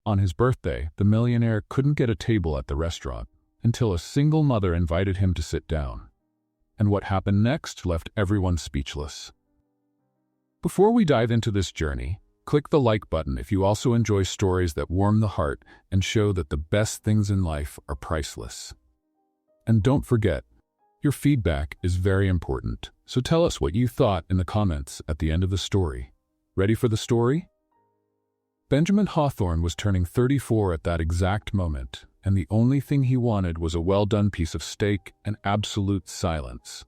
On his birthday, the millionaire couldn't get a table at the restaurant until a single mother invited him to sit down. And what happened next left everyone speechless. Before we dive into this journey, click the like button if you also enjoy stories that warm the heart and show that the best things in life are priceless. And don't forget, your feedback is very important, so tell us what you thought in the comments at the end of the story. Ready for the story? Benjamin Hawthorne was turning 34 at that exact moment, and the only thing he wanted was a well-done piece of steak and absolute silence.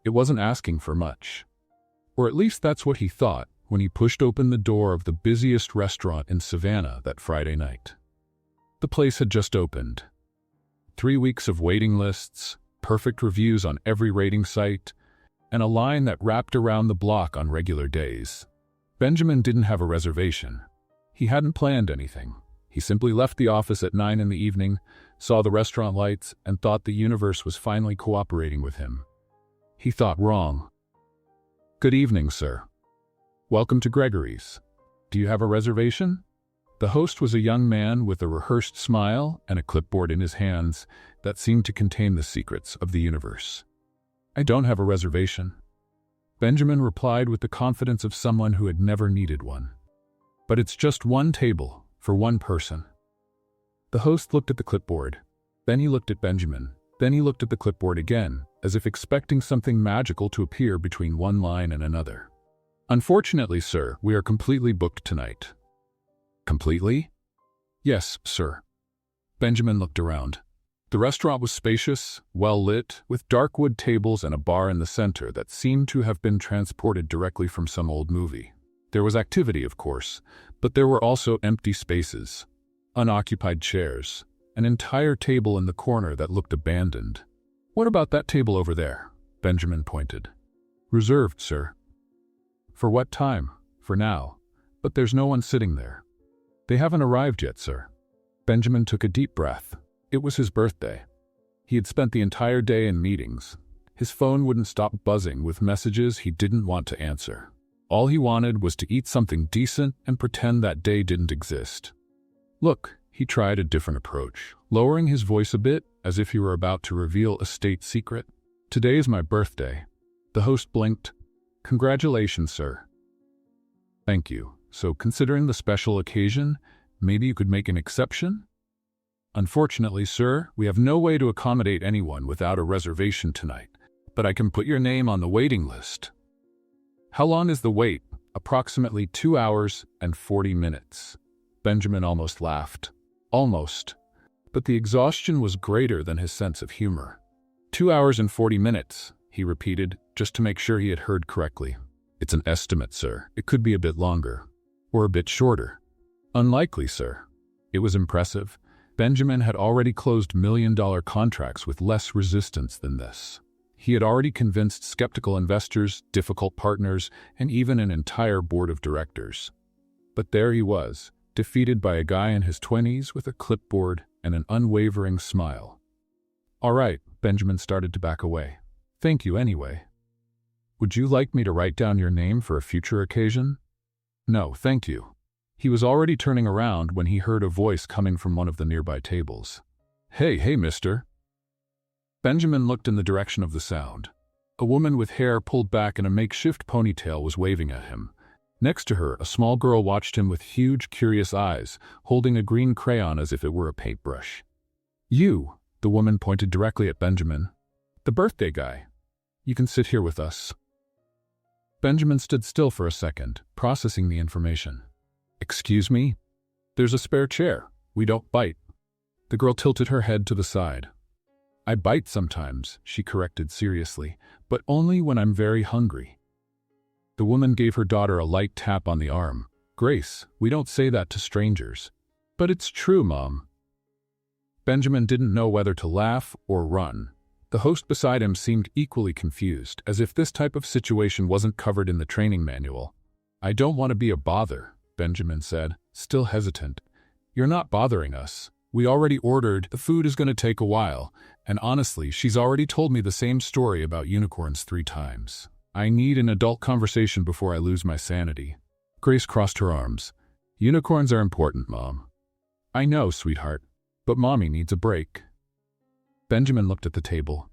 It wasn't asking for much. Or at least that's what he thought when he pushed open the door of the busiest restaurant in Savannah that Friday night. The place had just opened. 3 weeks of waiting lists, perfect reviews on every rating site, and a line that wrapped around the block on regular days. Benjamin didn't have a reservation. He hadn't planned anything. He simply left the office at 9 in the evening, saw the restaurant lights, and thought the universe was finally cooperating with him. He thought wrong. "Good evening, sir. Welcome to Gregory's. Do you have a reservation?" The host was a young man with a rehearsed smile and a clipboard in his hands that seemed to contain the secrets of the universe. "I don't have a reservation," Benjamin replied with the confidence of someone who had never needed one. "But it's just one table, for one person." The host looked at the clipboard. Then he looked at Benjamin. Then he looked at the clipboard again, as if expecting something magical to appear between one line and another. "Unfortunately, sir, we are completely booked tonight." "Completely?" "Yes, sir." Benjamin looked around. The restaurant was spacious, well-lit, with dark wood tables and a bar in the center that seemed to have been transported directly from some old movie. There was activity, of course, but there were also empty spaces, unoccupied chairs, an entire table in the corner that looked abandoned. "What about that table over there?" Benjamin pointed. "Reserved, sir." "For what time?" "For now. But there's no one sitting there." "They haven't arrived yet, sir." Benjamin took a deep breath. It was his birthday. He had spent the entire day in meetings. His phone wouldn't stop buzzing with messages he didn't want to answer. All he wanted was to eat something decent and pretend that day didn't exist. "Look," he tried a different approach, lowering his voice a bit as if he were about to reveal a state secret. "Today is my birthday." The host blinked. "Congratulations, sir." "Thank you. So considering the special occasion, maybe you could make an exception?" "Unfortunately, sir, we have no way to accommodate anyone without a reservation tonight, but I can put your name on the waiting list." "How long is the wait?" "Approximately 2 hours and 40 minutes. Benjamin almost laughed. Almost. But the exhaustion was greater than his sense of humor. 2 hours and 40 minutes, he repeated, just to make sure he had heard correctly. "It's an estimate, sir. It could be a bit longer. Or a bit shorter." "Unlikely, sir." It was impressive. Benjamin had already closed million-dollar contracts with less resistance than this. He had already convinced skeptical investors, difficult partners, and even an entire board of directors. But there he was, defeated by a guy in his 20s with a clipboard and an unwavering smile. "All right," Benjamin started to back away. "Thank you anyway. Would you like me to write down your name for a future occasion?" "No, thank you." He was already turning around when he heard a voice coming from one of the nearby tables. Hey, mister." Benjamin looked in the direction of the sound. A woman with hair pulled back and a makeshift ponytail was waving at him. Next to her, a small girl watched him with huge, curious eyes, holding a green crayon as if it were a paintbrush. "You," the woman pointed directly at Benjamin. "The birthday guy. You can sit here with us." Benjamin stood still for a second, processing the information. "Excuse me? There's a spare chair. We don't bite." The girl tilted her head to the side. "I bite sometimes," she corrected seriously, "but only when I'm very hungry." The woman gave her daughter a light tap on the arm. "Grace, we don't say that to strangers." "But it's true, Mom." Benjamin didn't know whether to laugh or run. The host beside him seemed equally confused, as if this type of situation wasn't covered in the training manual. "I don't want to be a bother," Benjamin said, still hesitant. "You're not bothering us. We already ordered. The food is going to take a while, and honestly, she's already told me the same story about unicorns 3 times. I need an adult conversation before I lose my sanity." Grace crossed her arms. "Unicorns are important, Mom. I know, sweetheart, but Mommy needs a break. Benjamin looked at the table.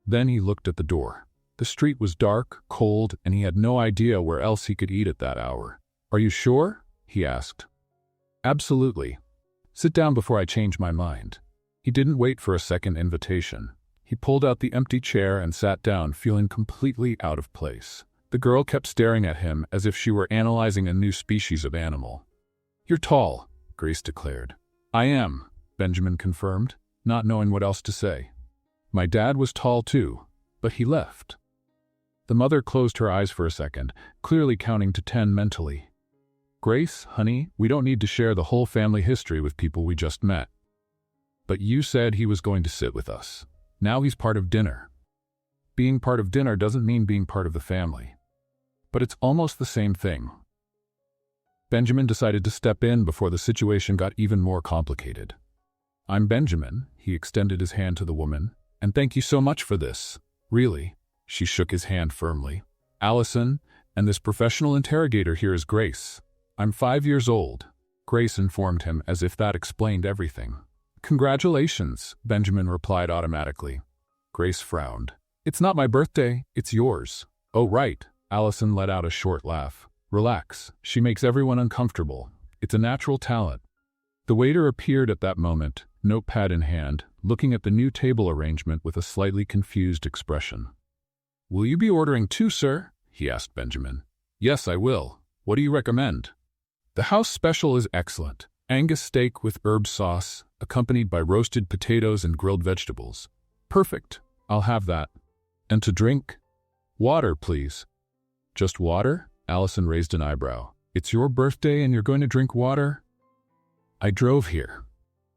Then he looked at the door. The street was dark, cold, and he had no idea where else he could eat at that hour. Are you sure? He asked. Absolutely. Sit down before I change my mind. He didn't wait for a second invitation. He pulled out the empty chair and sat down, feeling completely out of place. The girl kept staring at him as if she were analyzing a new species of animal. You're tall, Grace declared. I am, Benjamin confirmed, not knowing what else to say. My dad was tall too, but he left. The mother closed her eyes for a second, clearly counting to 10 mentally. Grace, honey, we don't need to share the whole family history with people we just met. But you said he was going to sit with us. Now he's part of dinner. Being part of dinner doesn't mean being part of the family. But it's almost the same thing. Benjamin decided to step in before the situation got even more complicated. I'm Benjamin, he extended his hand to the woman, and thank you so much for this. Really? She shook his hand firmly. Allison, and this professional interrogator here is Grace. I'm 5 years old, Grace informed him as if that explained everything. Congratulations, Benjamin replied automatically. Grace frowned. It's not my birthday, it's yours. Oh right, Allison let out a short laugh. Relax, she makes everyone uncomfortable. It's a natural talent. The waiter appeared at that moment, notepad in hand, looking at the new table arrangement with a slightly confused expression. Will you be ordering too, sir? He asked Benjamin. Yes, I will. What do you recommend? The house special is excellent. Angus steak with herb sauce, accompanied by roasted potatoes and grilled vegetables. Perfect. I'll have that. And to drink? Water, please. Just water? Allison raised an eyebrow. It's your birthday and you're going to drink water? I drove here.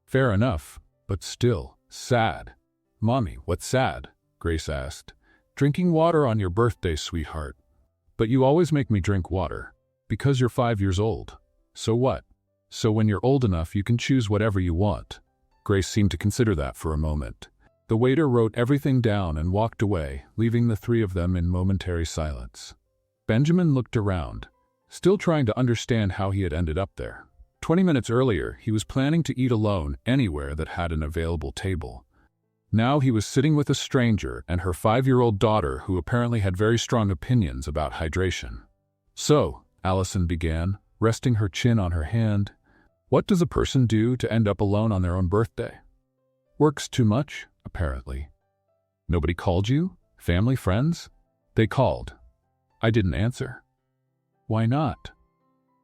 Fair enough, but still, sad. Mommy, what's sad? Grace asked. Drinking water on your birthday, sweetheart. But you always make me drink water. Because you're 5 years old. So what? So when you're old enough, you can choose whatever you want. Grace seemed to consider that for a moment. The waiter wrote everything down and walked away, leaving the three of them in momentary silence. Benjamin looked around, still trying to understand how he had ended up there. 20 minutes earlier, he was planning to eat alone anywhere that had an available table. Now he was sitting with a stranger and her 5-year-old daughter who apparently had very strong opinions about hydration. So, Allison began, resting her chin on her hand, what does a person do to end up alone on their own birthday? Works too much, apparently. Nobody called you? Family, friends? They called. I didn't answer. Why not?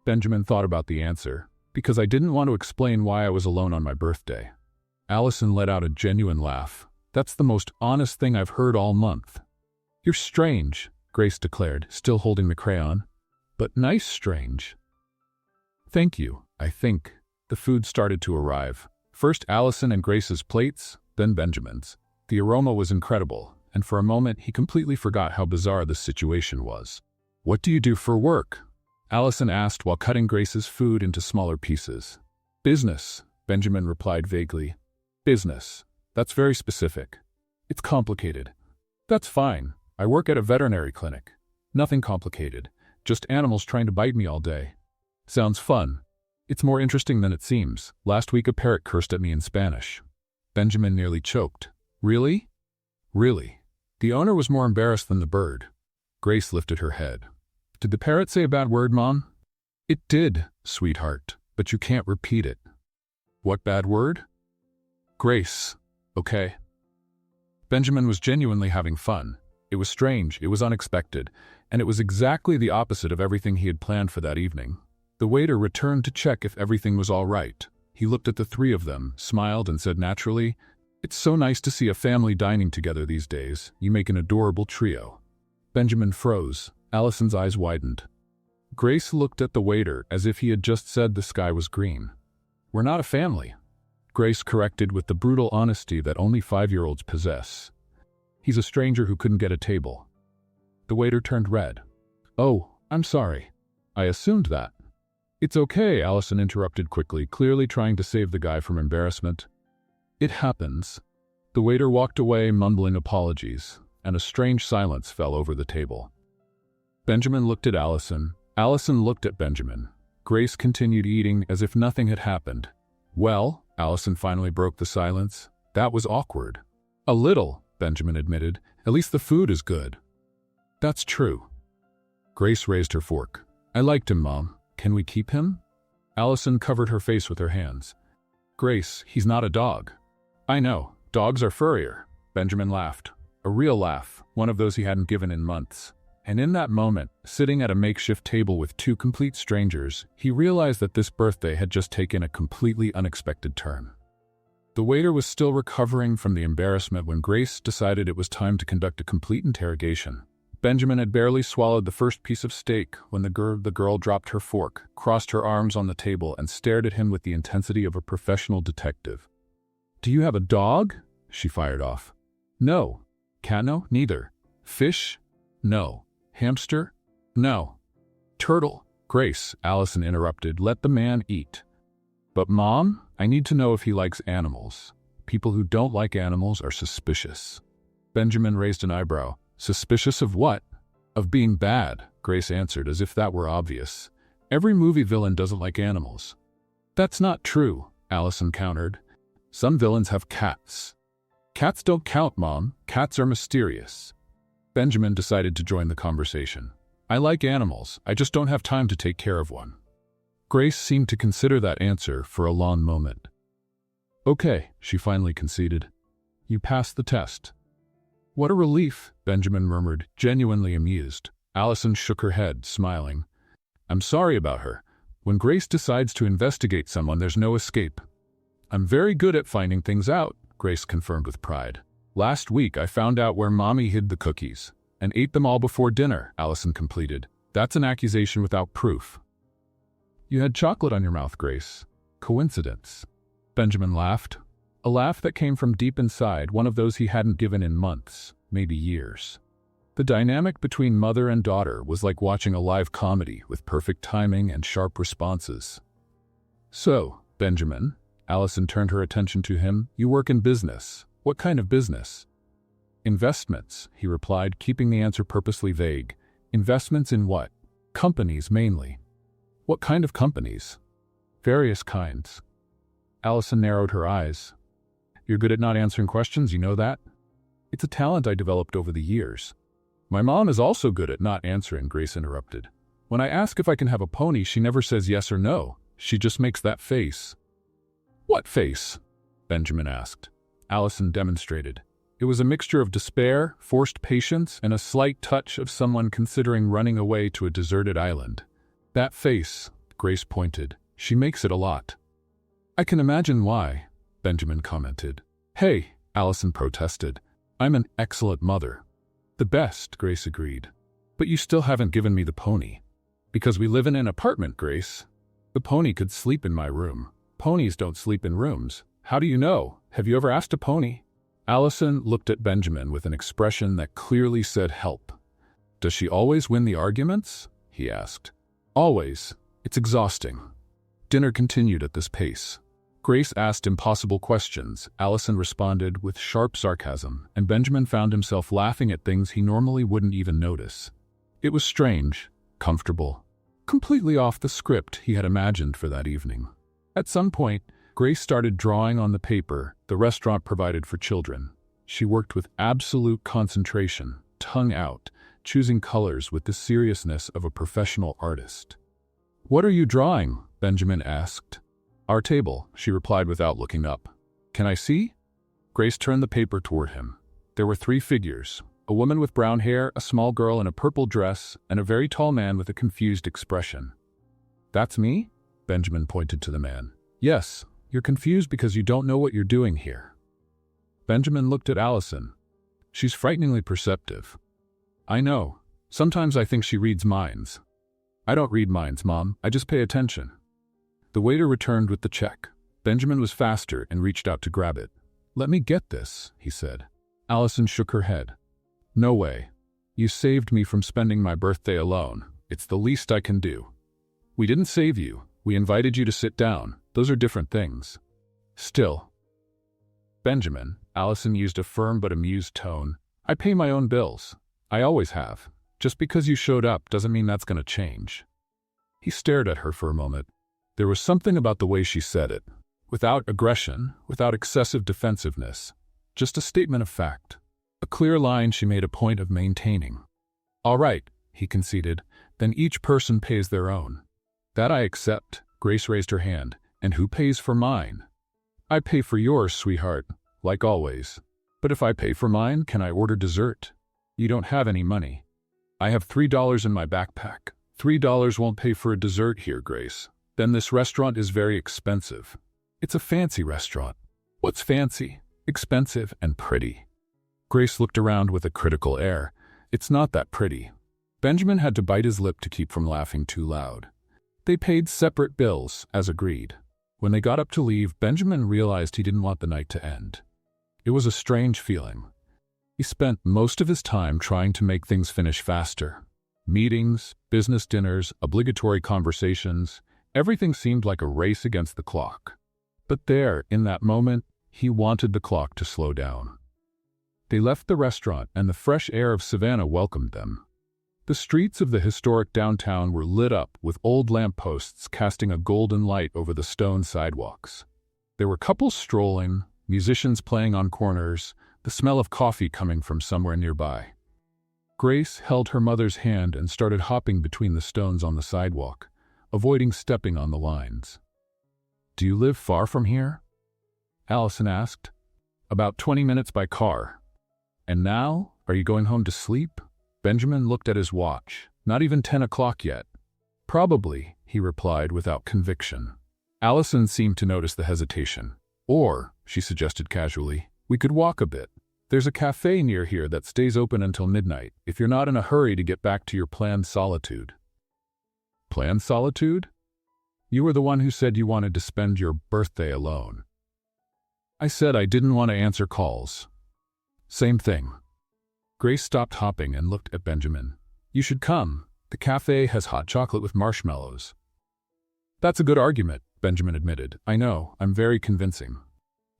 Benjamin thought about the answer. Because I didn't want to explain why I was alone on my birthday. Allison let out a genuine laugh. That's the most honest thing I've heard all month. You're strange, Grace declared, still holding the crayon. But nice strange. Thank you, I think. The food started to arrive. First Allison and Grace's plates, then Benjamin's. The aroma was incredible, and for a moment he completely forgot how bizarre this situation was. What do you do for work? Allison asked while cutting Grace's food into smaller pieces. Business, Benjamin replied vaguely. Business. That's very specific. It's complicated. That's fine. I work at a veterinary clinic. Nothing complicated. Just animals trying to bite me all day. Sounds fun. It's more interesting than it seems. Last week a parrot cursed at me in Spanish. Benjamin nearly choked. Really? Really. The owner was more embarrassed than the bird. Grace lifted her head. Did the parrot say a bad word, Mom? It did, sweetheart, but you can't repeat it. What bad word? Grace. Okay. Benjamin was genuinely having fun. It was strange, it was unexpected, and it was exactly the opposite of everything he had planned for that evening. The waiter returned to check if everything was all right. He looked at the three of them, smiled, and said naturally, It's so nice to see a family dining together these days. You make an adorable trio. Benjamin froze. Allison's eyes widened. Grace looked at the waiter as if he had just said the sky was green. We're not a family, Grace corrected with the brutal honesty that only 5-year-olds possess. He's a stranger who couldn't get a table. The waiter turned red. Oh, I'm sorry. I assumed that. It's okay, Allison interrupted quickly, clearly trying to save the guy from embarrassment. It happens. The waiter walked away, mumbling apologies, and a strange silence fell over the table. Benjamin looked at Allison. Allison looked at Benjamin. Grace continued eating as if nothing had happened. Well, Allison finally broke the silence. That was awkward. A little, Benjamin admitted. At least the food is good. That's true. Grace raised her fork. I liked him, Mom. Can we keep him? Allison covered her face with her hands. Grace, he's not a dog. I know. Dogs are furrier. Benjamin laughed. A real laugh, one of those he hadn't given in months. And in that moment, sitting at a makeshift table with two complete strangers, he realized that this birthday had just taken a completely unexpected turn. The waiter was still recovering from the embarrassment when Grace decided it was time to conduct a complete interrogation. Benjamin had barely swallowed the first piece of steak when the girl dropped her fork, crossed her arms on the table, and stared at him with the intensity of a professional detective. Do you have a dog? She fired off. No. Cat? No, neither. Fish? No. Hamster? No. Turtle? Grace, Allison interrupted, let the man eat. But Mom, I need to know if he likes animals. People who don't like animals are suspicious. Benjamin raised an eyebrow. Suspicious of what? Of being bad, Grace answered, as if that were obvious. Every movie villain doesn't like animals. That's not true, Allison countered. Some villains have cats. Cats don't count, Mom. Cats are mysterious. Benjamin decided to join the conversation. I like animals. I just don't have time to take care of one. Grace seemed to consider that answer for a long moment. Okay, she finally conceded. You passed the test. What a relief, Benjamin murmured, genuinely amused. Allison shook her head, smiling. I'm sorry about her. When Grace decides to investigate someone, there's no escape. I'm very good at finding things out, Grace confirmed with pride. Last week, I found out where Mommy hid the cookies and ate them all before dinner, Allison completed. That's an accusation without proof. You had chocolate on your mouth, Grace. Coincidence. Benjamin laughed. A laugh that came from deep inside, one of those he hadn't given in months, maybe years. The dynamic between mother and daughter was like watching a live comedy with perfect timing and sharp responses. So, Benjamin, Allison turned her attention to him, you work in business. What kind of business? Investments, he replied, keeping the answer purposely vague. Investments in what? Companies, mainly. What kind of companies? Various kinds. Allison narrowed her eyes. You're good at not answering questions, you know that? It's a talent I developed over the years. My mom is also good at not answering, Grace interrupted. When I ask if I can have a pony, she never says yes or no. She just makes that face. What face? Benjamin asked. Allison demonstrated. It was a mixture of despair, forced patience, and a slight touch of someone considering running away to a deserted island. That face, Grace pointed. She makes it a lot. I can imagine why, Benjamin commented. Hey, Allison protested. I'm an excellent mother. The best, Grace agreed. But you still haven't given me the pony. Because we live in an apartment, Grace. The pony could sleep in my room. Ponies don't sleep in rooms. How do you know? Have you ever asked a pony? Allison looked at Benjamin with an expression that clearly said help. Does she always win the arguments? He asked. Always. It's exhausting. Dinner continued at this pace. Grace asked impossible questions. Allison responded with sharp sarcasm, and Benjamin found himself laughing at things he normally wouldn't even notice. It was strange, comfortable, completely off the script he had imagined for that evening. At some point, Grace started drawing on the paper the restaurant provided for children. She worked with absolute concentration, tongue out, choosing colors with the seriousness of a professional artist. What are you drawing? Benjamin asked. Our table, she replied without looking up. Can I see? Grace turned the paper toward him. There were 3 figures, a woman with brown hair, a small girl in a purple dress, and a very tall man with a confused expression. That's me? Benjamin pointed to the man. Yes, you're confused because you don't know what you're doing here. Benjamin looked at Allison. She's frighteningly perceptive. I know. Sometimes I think she reads minds. I don't read minds, Mom. I just pay attention. The waiter returned with the check. Benjamin was faster and reached out to grab it. Let me get this, he said. Allison shook her head. No way. You saved me from spending my birthday alone. It's the least I can do. We didn't save you. We invited you to sit down. Those are different things. Still. Benjamin, Allison used a firm but amused tone. I pay my own bills. I always have. Just because you showed up doesn't mean that's going to change. He stared at her for a moment. There was something about the way she said it. without aggression, without excessive defensiveness, just a statement of fact. A clear line she made a point of maintaining. "All right," he conceded, "then each person pays their own." "That I accept." Grace raised her hand. "And who pays for mine?" "I pay for yours, sweetheart, like always. But if I pay for mine, can I order dessert?" "You don't have any money." "I have $3 in my backpack." $3 won't pay for a dessert here, Grace. Then this restaurant is very expensive." "It's a fancy restaurant." "What's fancy?" "Expensive and pretty." Grace looked around with a critical air. "It's not that pretty." Benjamin had to bite his lip to keep from laughing too loud. They paid separate bills, as agreed. When they got up to leave, Benjamin realized he didn't want the night to end. It was a strange feeling. He spent most of his time trying to make things finish faster. Meetings, business dinners, obligatory conversations, everything seemed like a race against the clock. But there, in that moment, he wanted the clock to slow down. They left the restaurant, and the fresh air of Savannah welcomed them. The streets of the historic downtown were lit up with old lampposts casting a golden light over the stone sidewalks. There were couples strolling, musicians playing on corners, the smell of coffee coming from somewhere nearby. Grace held her mother's hand and started hopping between the stones on the sidewalk, avoiding stepping on the lines. "Do you live far from here?" Allison asked. "About 20 minutes by car." "And now, are you going home to sleep?" Benjamin looked at his watch. "Not even 10 o'clock yet." "Probably," he replied without conviction. Allison seemed to notice the hesitation. "Or," she suggested casually, "we could walk a bit. There's a cafe near here that stays open until midnight, if you're not in a hurry to get back to your planned solitude." "Planned solitude?" "You were the one who said you wanted to spend your birthday alone." "I said I didn't want to answer calls." "Same thing." Grace stopped hopping and looked at Benjamin. "You should come. The cafe has hot chocolate with marshmallows." "That's a good argument," Benjamin admitted. "I know, I'm very convincing."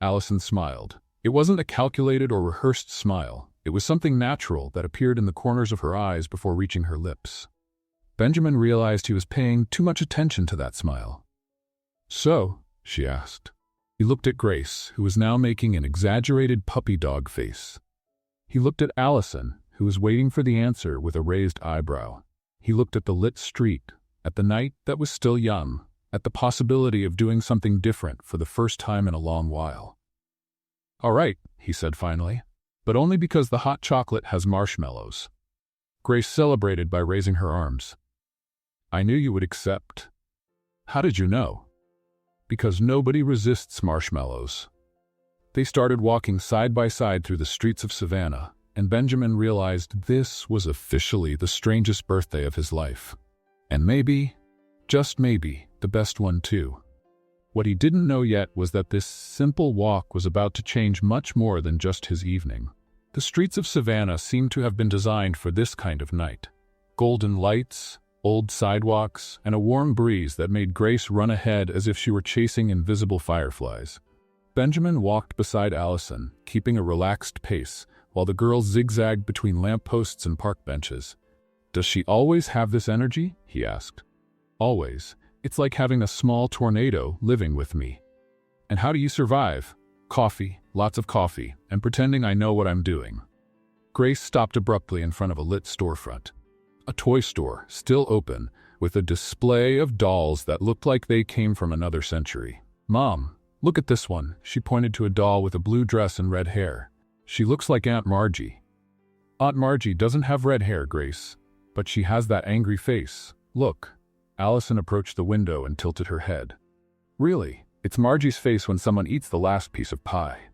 Allison smiled. It wasn't a calculated or rehearsed smile. It was something natural that appeared in the corners of her eyes before reaching her lips. Benjamin realized he was paying too much attention to that smile. "So?" she asked. He looked at Grace, who was now making an exaggerated puppy dog face. He looked at Allison, who was waiting for the answer with a raised eyebrow. He looked at the lit street, at the night that was still young, at the possibility of doing something different for the first time in a long while. "All right," he said finally, "but only because the hot chocolate has marshmallows." Grace celebrated by raising her arms. "I knew you would accept." "How did you know?" "Because nobody resists marshmallows." They started walking side by side through the streets of Savannah, and Benjamin realized this was officially the strangest birthday of his life. And maybe, just maybe, the best one too. What he didn't know yet was that this simple walk was about to change much more than just his evening. The streets of Savannah seemed to have been designed for this kind of night. Golden lights, old sidewalks, and a warm breeze that made Grace run ahead as if she were chasing invisible fireflies. Benjamin walked beside Allison, keeping a relaxed pace, while the girls zigzagged between lampposts and park benches. "Does she always have this energy?" he asked. "Always. It's like having a small tornado living with me." "And how do you survive?" "Coffee, lots of coffee, and pretending I know what I'm doing." Grace stopped abruptly in front of a lit storefront. A toy store, still open, with a display of dolls that looked like they came from another century. "Mom, look at this one." She pointed to a doll with a blue dress and red hair. "She looks like Aunt Margie." "Aunt Margie doesn't have red hair, Grace, but she has that angry face. Look." Allison approached the window and tilted her head. "Really? It's Margie's face when someone eats the last piece of pie."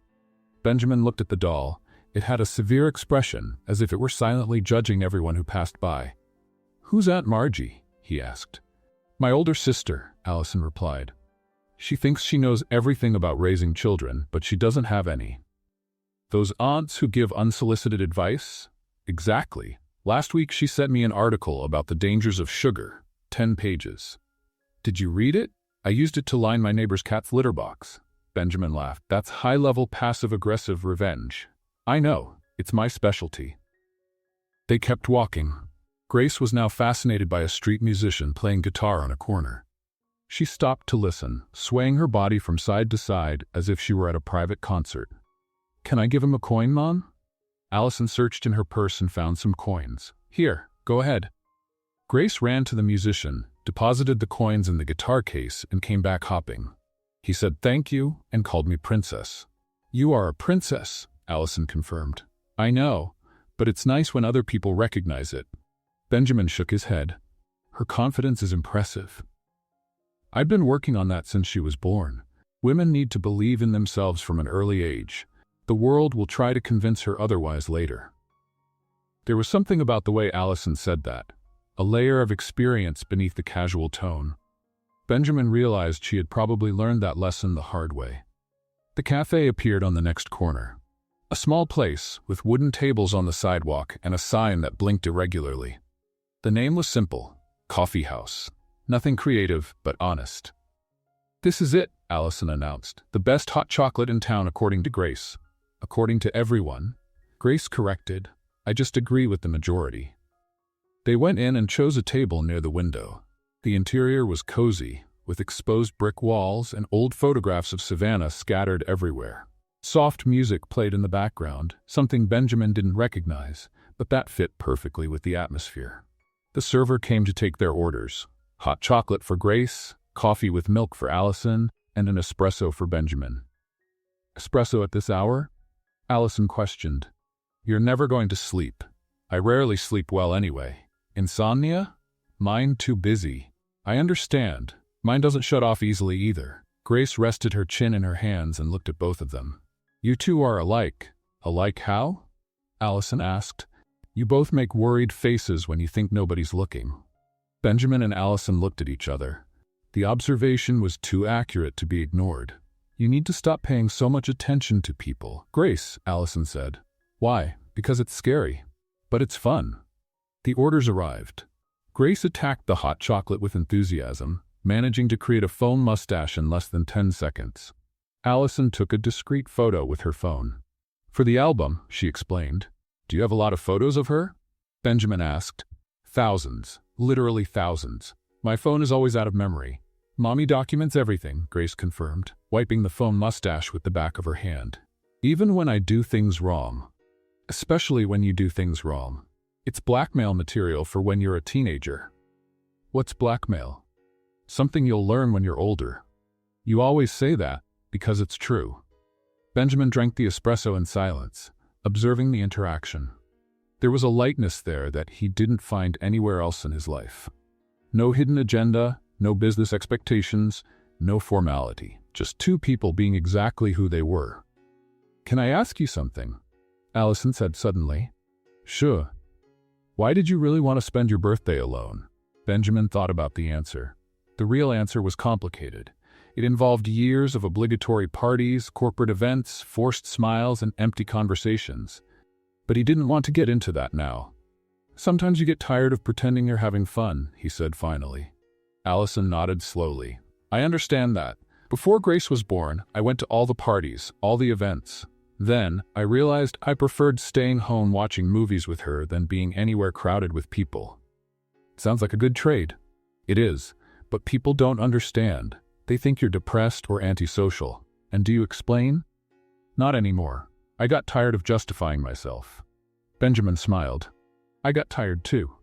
Benjamin looked at the doll. It had a severe expression, as if it were silently judging everyone who passed by. "Who's Aunt Margie?" he asked. "My older sister," Allison replied. "She thinks she knows everything about raising children, but she doesn't have any." "Those aunts who give unsolicited advice?" "Exactly. Last week she sent me an article about the dangers of sugar. 10 pages. "Did you read it?" "I used it to line my neighbor's cat's litter box." Benjamin laughed. "That's high-level passive-aggressive revenge." "I know. It's my specialty." They kept walking. Grace was now fascinated by a street musician playing guitar on a corner. She stopped to listen, swaying her body from side to side as if she were at a private concert. "Can I give him a coin, Mom?" Allison searched in her purse and found some coins. "Here, go ahead." Grace ran to the musician, deposited the coins in the guitar case, and came back hopping. "He said thank you and called me princess." "You are a princess," Allison confirmed. "I know, but it's nice when other people recognize it." Benjamin shook his head. "Her confidence is impressive." "I've been working on that since she was born. Women need to believe in themselves from an early age. The world will try to convince her otherwise later." There was something about the way Allison said that, a layer of experience beneath the casual tone. Benjamin realized she had probably learned that lesson the hard way. The cafe appeared on the next corner. A small place with wooden tables on the sidewalk and a sign that blinked irregularly. The name was simple, Coffee House. Nothing creative, but honest. "This is it," Allison announced. "The best hot chocolate in town according to Grace." "According to everyone," Grace corrected. "I just agree with the majority." They went in and chose a table near the window. The interior was cozy, with exposed brick walls and old photographs of Savannah scattered everywhere. Soft music played in the background, something Benjamin didn't recognize, but that fit perfectly with the atmosphere. The server came to take their orders. Hot chocolate for Grace, coffee with milk for Allison, and an espresso for Benjamin. "Espresso at this hour?" Allison questioned. "You're never going to sleep." "I rarely sleep well anyway." "Insomnia?" "Mine too busy." "I understand. Mine doesn't shut off easily either." Grace rested her chin in her hands and looked at both of them. "You two are alike." "Alike how?" Allison asked. "You both make worried faces when you think nobody's looking." Benjamin and Allison looked at each other. The observation was too accurate to be ignored. "You need to stop paying so much attention to people." "Grace," Allison said. "Why?" "Because it's scary. But it's fun." The orders arrived. Grace attacked the hot chocolate with enthusiasm, managing to create a foam mustache in less than 10 seconds. Allison took a discreet photo with her phone. "For the album," she explained. "Do you have a lot of photos of her?" Benjamin asked. "Thousands. Literally thousands. My phone is always out of memory." "Mommy documents everything," Grace confirmed, wiping the foam mustache with the back of her hand. "Even when I do things wrong. Especially when you do things wrong. It's blackmail material for when you're a teenager." "What's blackmail?" "Something you'll learn when you're older." "You always say that, because it's true." Benjamin drank the espresso in silence, observing the interaction. There was a lightness there that he didn't find anywhere else in his life. No hidden agenda, no business expectations, no formality. Just two people being exactly who they were. "Can I ask you something?" Allison said suddenly. "Sure." "Why did you really want to spend your birthday alone?" Benjamin thought about the answer. The real answer was complicated. It involved years of obligatory parties, corporate events, forced smiles, and empty conversations. But he didn't want to get into that now. "Sometimes you get tired of pretending you're having fun," he said finally. Allison nodded slowly. "I understand that. Before Grace was born, I went to all the parties, all the events. Then, I realized I preferred staying home watching movies with her than being anywhere crowded with people." "Sounds like a good trade." "It is, but people don't understand. They think you're depressed or antisocial. And do you explain?" "Not anymore. I got tired of justifying myself." Benjamin smiled. "I got tired too."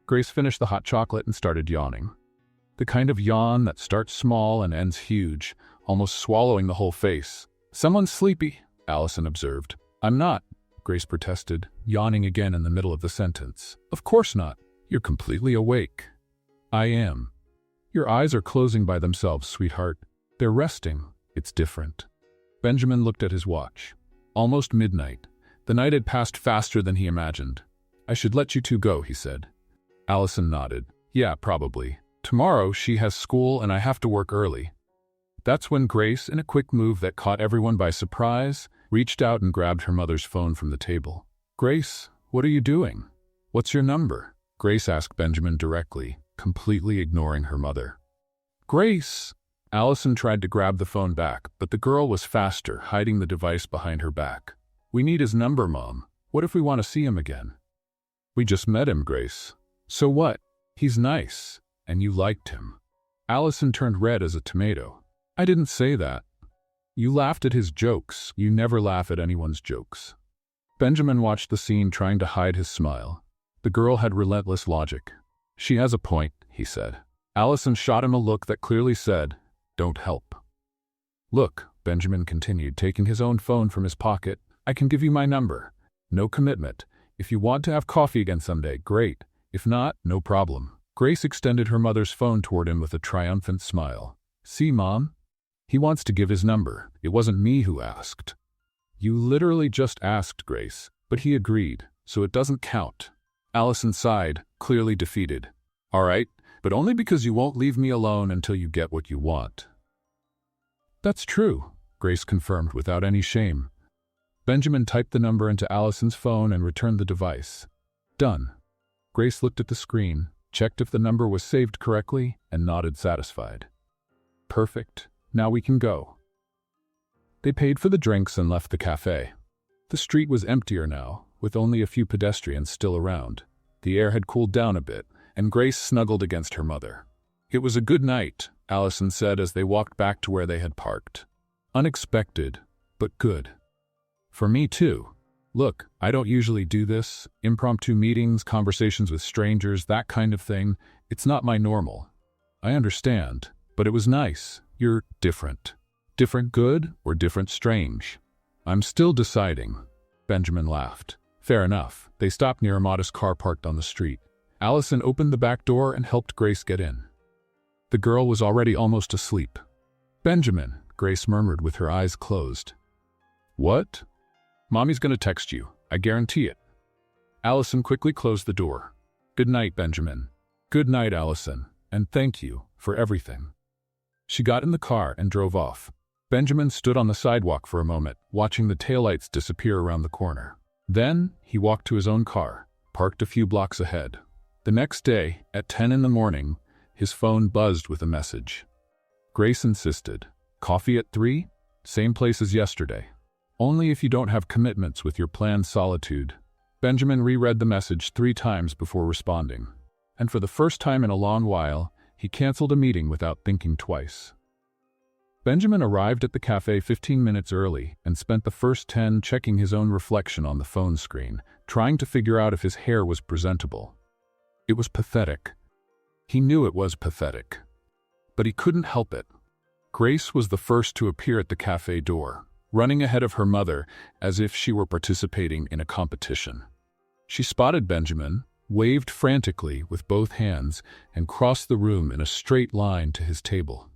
Grace finished the hot chocolate and started yawning. The kind of yawn that starts small and ends huge, almost swallowing the whole face. "Someone's sleepy," Allison observed. "I'm not," Grace protested, yawning again in the middle of the sentence. "Of course not. You're completely awake." "I am." "Your eyes are closing by themselves, sweetheart. They're resting. It's different." Benjamin looked at his watch. Almost midnight. The night had passed faster than he imagined. "I should let you two go," he said. Allison nodded. "Yeah, probably. Tomorrow she has school and I have to work early." That's when Grace, in a quick move that caught everyone by surprise, reached out and grabbed her mother's phone from the table. "Grace, what are you doing?" "What's your number?" Grace asked Benjamin directly, completely ignoring her mother. "Grace!" Allison tried to grab the phone back, but the girl was faster, hiding the device behind her back. "We need his number, Mom. What if we want to see him again?" "We just met him, Grace." "So what? He's nice. And you liked him." Allison turned red as a tomato. I didn't say that. You laughed at his jokes. You never laugh at anyone's jokes. Benjamin watched the scene, trying to hide his smile. The girl had relentless logic. She has a point, he said. Allison shot him a look that clearly said, don't help. Look, Benjamin continued, taking his own phone from his pocket, I can give you my number. No commitment. If you want to have coffee again someday, great. If not, no problem. Grace extended her mother's phone toward him with a triumphant smile. See, Mom? He wants to give his number. It wasn't me who asked. You literally just asked, Grace, but he agreed, so it doesn't count. Allison sighed, clearly defeated. All right, but only because you won't leave me alone until you get what you want. That's true, Grace confirmed without any shame. Benjamin typed the number into Allison's phone and returned the device. Done. Grace looked at the screen, checked if the number was saved correctly, and nodded satisfied. Perfect. Now we can go. They paid for the drinks and left the cafe. The street was emptier now, with only a few pedestrians still around. The air had cooled down a bit, and Grace snuggled against her mother. It was a good night, Allison said as they walked back to where they had parked. Unexpected, but good. For me too. Look, I don't usually do this. Impromptu meetings, conversations with strangers, that kind of thing. It's not my normal. I understand, but it was nice. You're different. Different good or different strange? I'm still deciding. Benjamin laughed. Fair enough. They stopped near a modest car parked on the street. Allison opened the back door and helped Grace get in. The girl was already almost asleep. Benjamin, Grace murmured with her eyes closed. What? Mommy's gonna text you. I guarantee it. Allison quickly closed the door. Good night, Benjamin. Good night, Allison, and thank you for everything. She got in the car and drove off. Benjamin stood on the sidewalk for a moment, watching the taillights disappear around the corner. Then, he walked to his own car, parked a few blocks ahead. The next day, at 10 in the morning, his phone buzzed with a message. Grace insisted. Coffee at 3? Same place as yesterday. Only if you don't have commitments with your planned solitude. Benjamin reread the message 3 times before responding. And for the first time in a long while, he canceled a meeting without thinking twice. Benjamin arrived at the cafe 15 minutes early and spent the first 10 checking his own reflection on the phone screen, trying to figure out if his hair was presentable. It was pathetic. He knew it was pathetic. But he couldn't help it. Grace was the first to appear at the cafe door, running ahead of her mother as if she were participating in a competition. She spotted Benjamin, waved frantically with both hands, and crossed the room in a straight line to his table.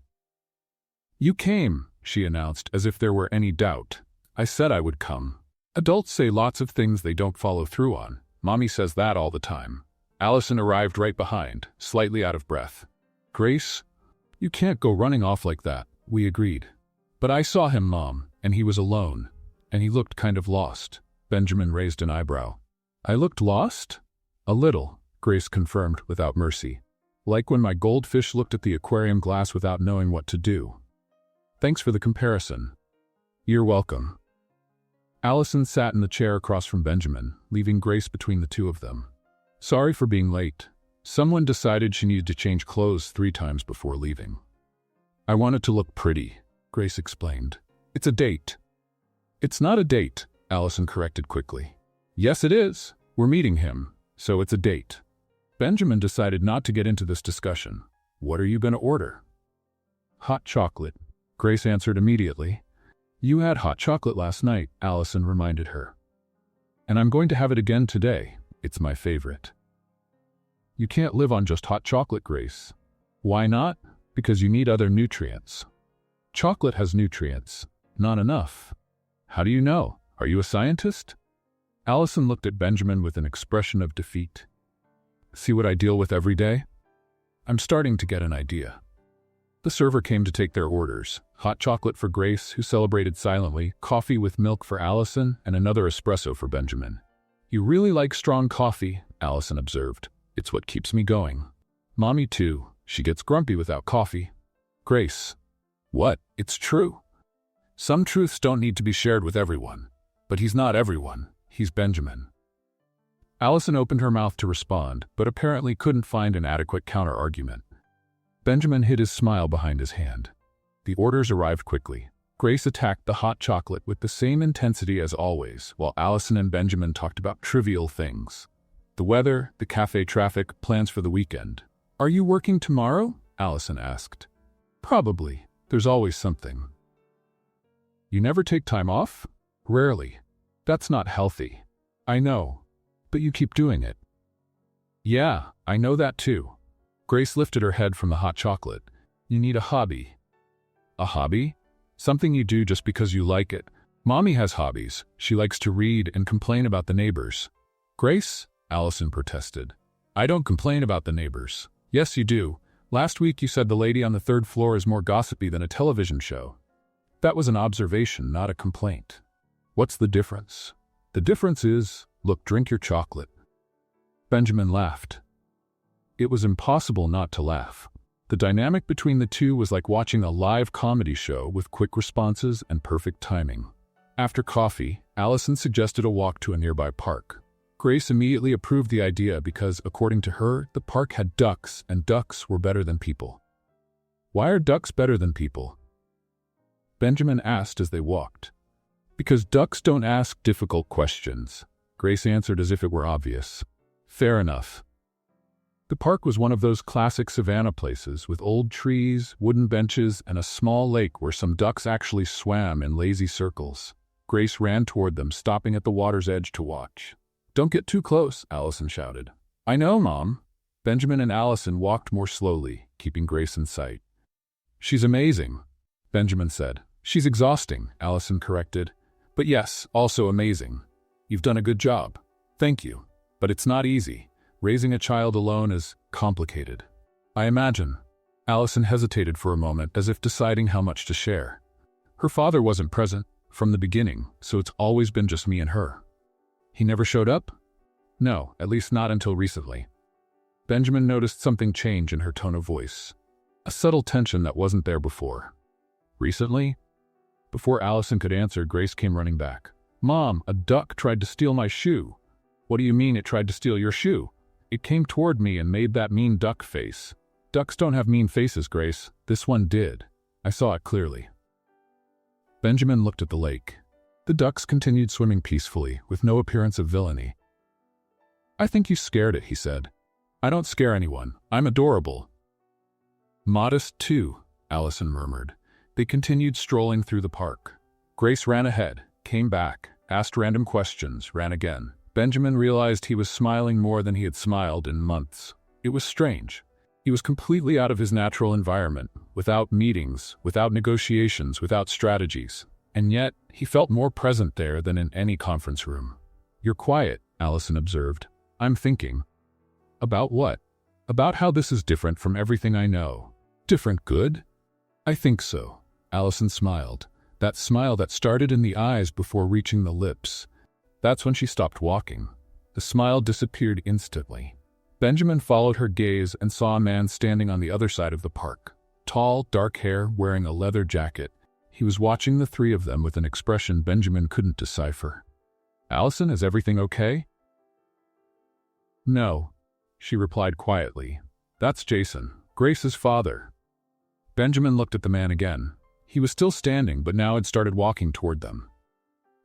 You came, she announced, as if there were any doubt. I said I would come. Adults say lots of things they don't follow through on. Mommy says that all the time. Allison arrived right behind, slightly out of breath. Grace, you can't go running off like that, we agreed. But I saw him, Mom, and he was alone, and he looked kind of lost. Benjamin raised an eyebrow. I looked lost? A little, Grace confirmed without mercy. Like when my goldfish looked at the aquarium glass without knowing what to do. Thanks for the comparison. You're welcome. Allison sat in the chair across from Benjamin, leaving Grace between the two of them. Sorry for being late. Someone decided she needed to change clothes 3 times before leaving. I wanted to look pretty, Grace explained. It's a date. It's not a date, Allison corrected quickly. Yes, it is. We're meeting him, so it's a date. Benjamin decided not to get into this discussion. What are you going to order? Hot chocolate, Grace answered immediately. You had hot chocolate last night, Allison reminded her. And I'm going to have it again today. It's my favorite. You can't live on just hot chocolate, Grace. Why not? Because you need other nutrients. Chocolate has nutrients. Not enough. How do you know? Are you a scientist? Allison looked at Benjamin with an expression of defeat. See what I deal with every day? I'm starting to get an idea. The server came to take their orders. Hot chocolate for Grace, who celebrated silently, coffee with milk for Allison, and another espresso for Benjamin. You really like strong coffee, Allison observed. It's what keeps me going. Mommy too. She gets grumpy without coffee. Grace. What? It's true. Some truths don't need to be shared with everyone. But he's not everyone. He's Benjamin. Allison opened her mouth to respond, but apparently couldn't find an adequate counter-argument. Benjamin hid his smile behind his hand. The orders arrived quickly. Grace attacked the hot chocolate with the same intensity as always, while Allison and Benjamin talked about trivial things. The weather, the cafe traffic, plans for the weekend. "Are you working tomorrow?" Allison asked. "Probably. There's always something." "You never take time off?" "Rarely. That's not healthy." "I know. But you keep doing it." "Yeah, I know that too." Grace lifted her head from the hot chocolate. "You need a hobby." "A hobby? Something you do just because you like it." "Mommy has hobbies. She likes to read and complain about the neighbors." "Grace?" Allison protested. "I don't complain about the neighbors." "Yes, you do. Last week you said the lady on the third floor is more gossipy than a television show." "That was an observation, not a complaint." "What's the difference?" "The difference is, look, drink your chocolate." Benjamin laughed. It was impossible not to laugh. The dynamic between the two was like watching a live comedy show with quick responses and perfect timing. After coffee, Allison suggested a walk to a nearby park. Grace immediately approved the idea because, according to her, the park had ducks, and ducks were better than people. "Why are ducks better than people?" Benjamin asked as they walked. "Because ducks don't ask difficult questions," Grace answered as if it were obvious. "Fair enough." The park was one of those classic savanna places with old trees, wooden benches, and a small lake where some ducks actually swam in lazy circles. Grace ran toward them, stopping at the water's edge to watch. "Don't get too close," Allison shouted. "I know, Mom." Benjamin and Allison walked more slowly, keeping Grace in sight. "She's amazing," Benjamin said. "She's exhausting," Allison corrected. "But yes, also amazing. You've done a good job." "Thank you. But it's not easy. Raising a child alone is complicated." "I imagine." Allison hesitated for a moment, as if deciding how much to share. Her father wasn't present from the beginning, so it's always been just me and her. "He never showed up?" "No, at least not until recently." Benjamin noticed something change in her tone of voice. A subtle tension that wasn't there before. "Recently?" Before Allison could answer, Grace came running back. "Mom, a duck tried to steal my shoe." "What do you mean it tried to steal your shoe?" "It came toward me and made that mean duck face." "Ducks don't have mean faces, Grace. This one did. I saw it clearly." Benjamin looked at the lake. The ducks continued swimming peacefully, with no appearance of villainy. "I think you scared it," he said. "I don't scare anyone. I'm adorable." "Modest, too," Allison murmured. They continued strolling through the park. Grace ran ahead, came back, asked random questions, ran again. Benjamin realized he was smiling more than he had smiled in months. It was strange. He was completely out of his natural environment, without meetings, without negotiations, without strategies. And yet, he felt more present there than in any conference room. "You're quiet," Allison observed. "I'm thinking." "About what?" "About how this is different from everything I know." "Different good?" "I think so." Allison smiled. That smile that started in the eyes before reaching the lips. That's when she stopped walking. The smile disappeared instantly. Benjamin followed her gaze and saw a man standing on the other side of the park. Tall, dark hair, wearing a leather jacket. He was watching the three of them with an expression Benjamin couldn't decipher. "Allison, is everything okay?" "No," she replied quietly. "That's Jason, Grace's father." Benjamin looked at the man again. He was still standing, but now had started walking toward them.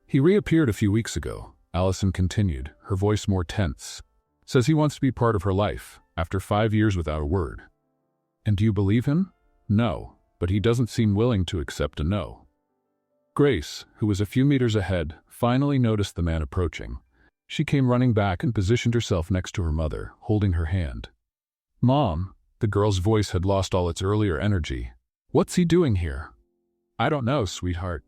"He reappeared a few weeks ago," Allison continued, her voice more tense. "Says he wants to be part of her life, after 5 years without a word." "And do you believe him?" "No, but he doesn't seem willing to accept a no." Grace, who was a few meters ahead, finally noticed the man approaching. She came running back and positioned herself next to her mother, holding her hand. "Mom," the girl's voice had lost all its earlier energy. "What's he doing here?" "I don't know, sweetheart."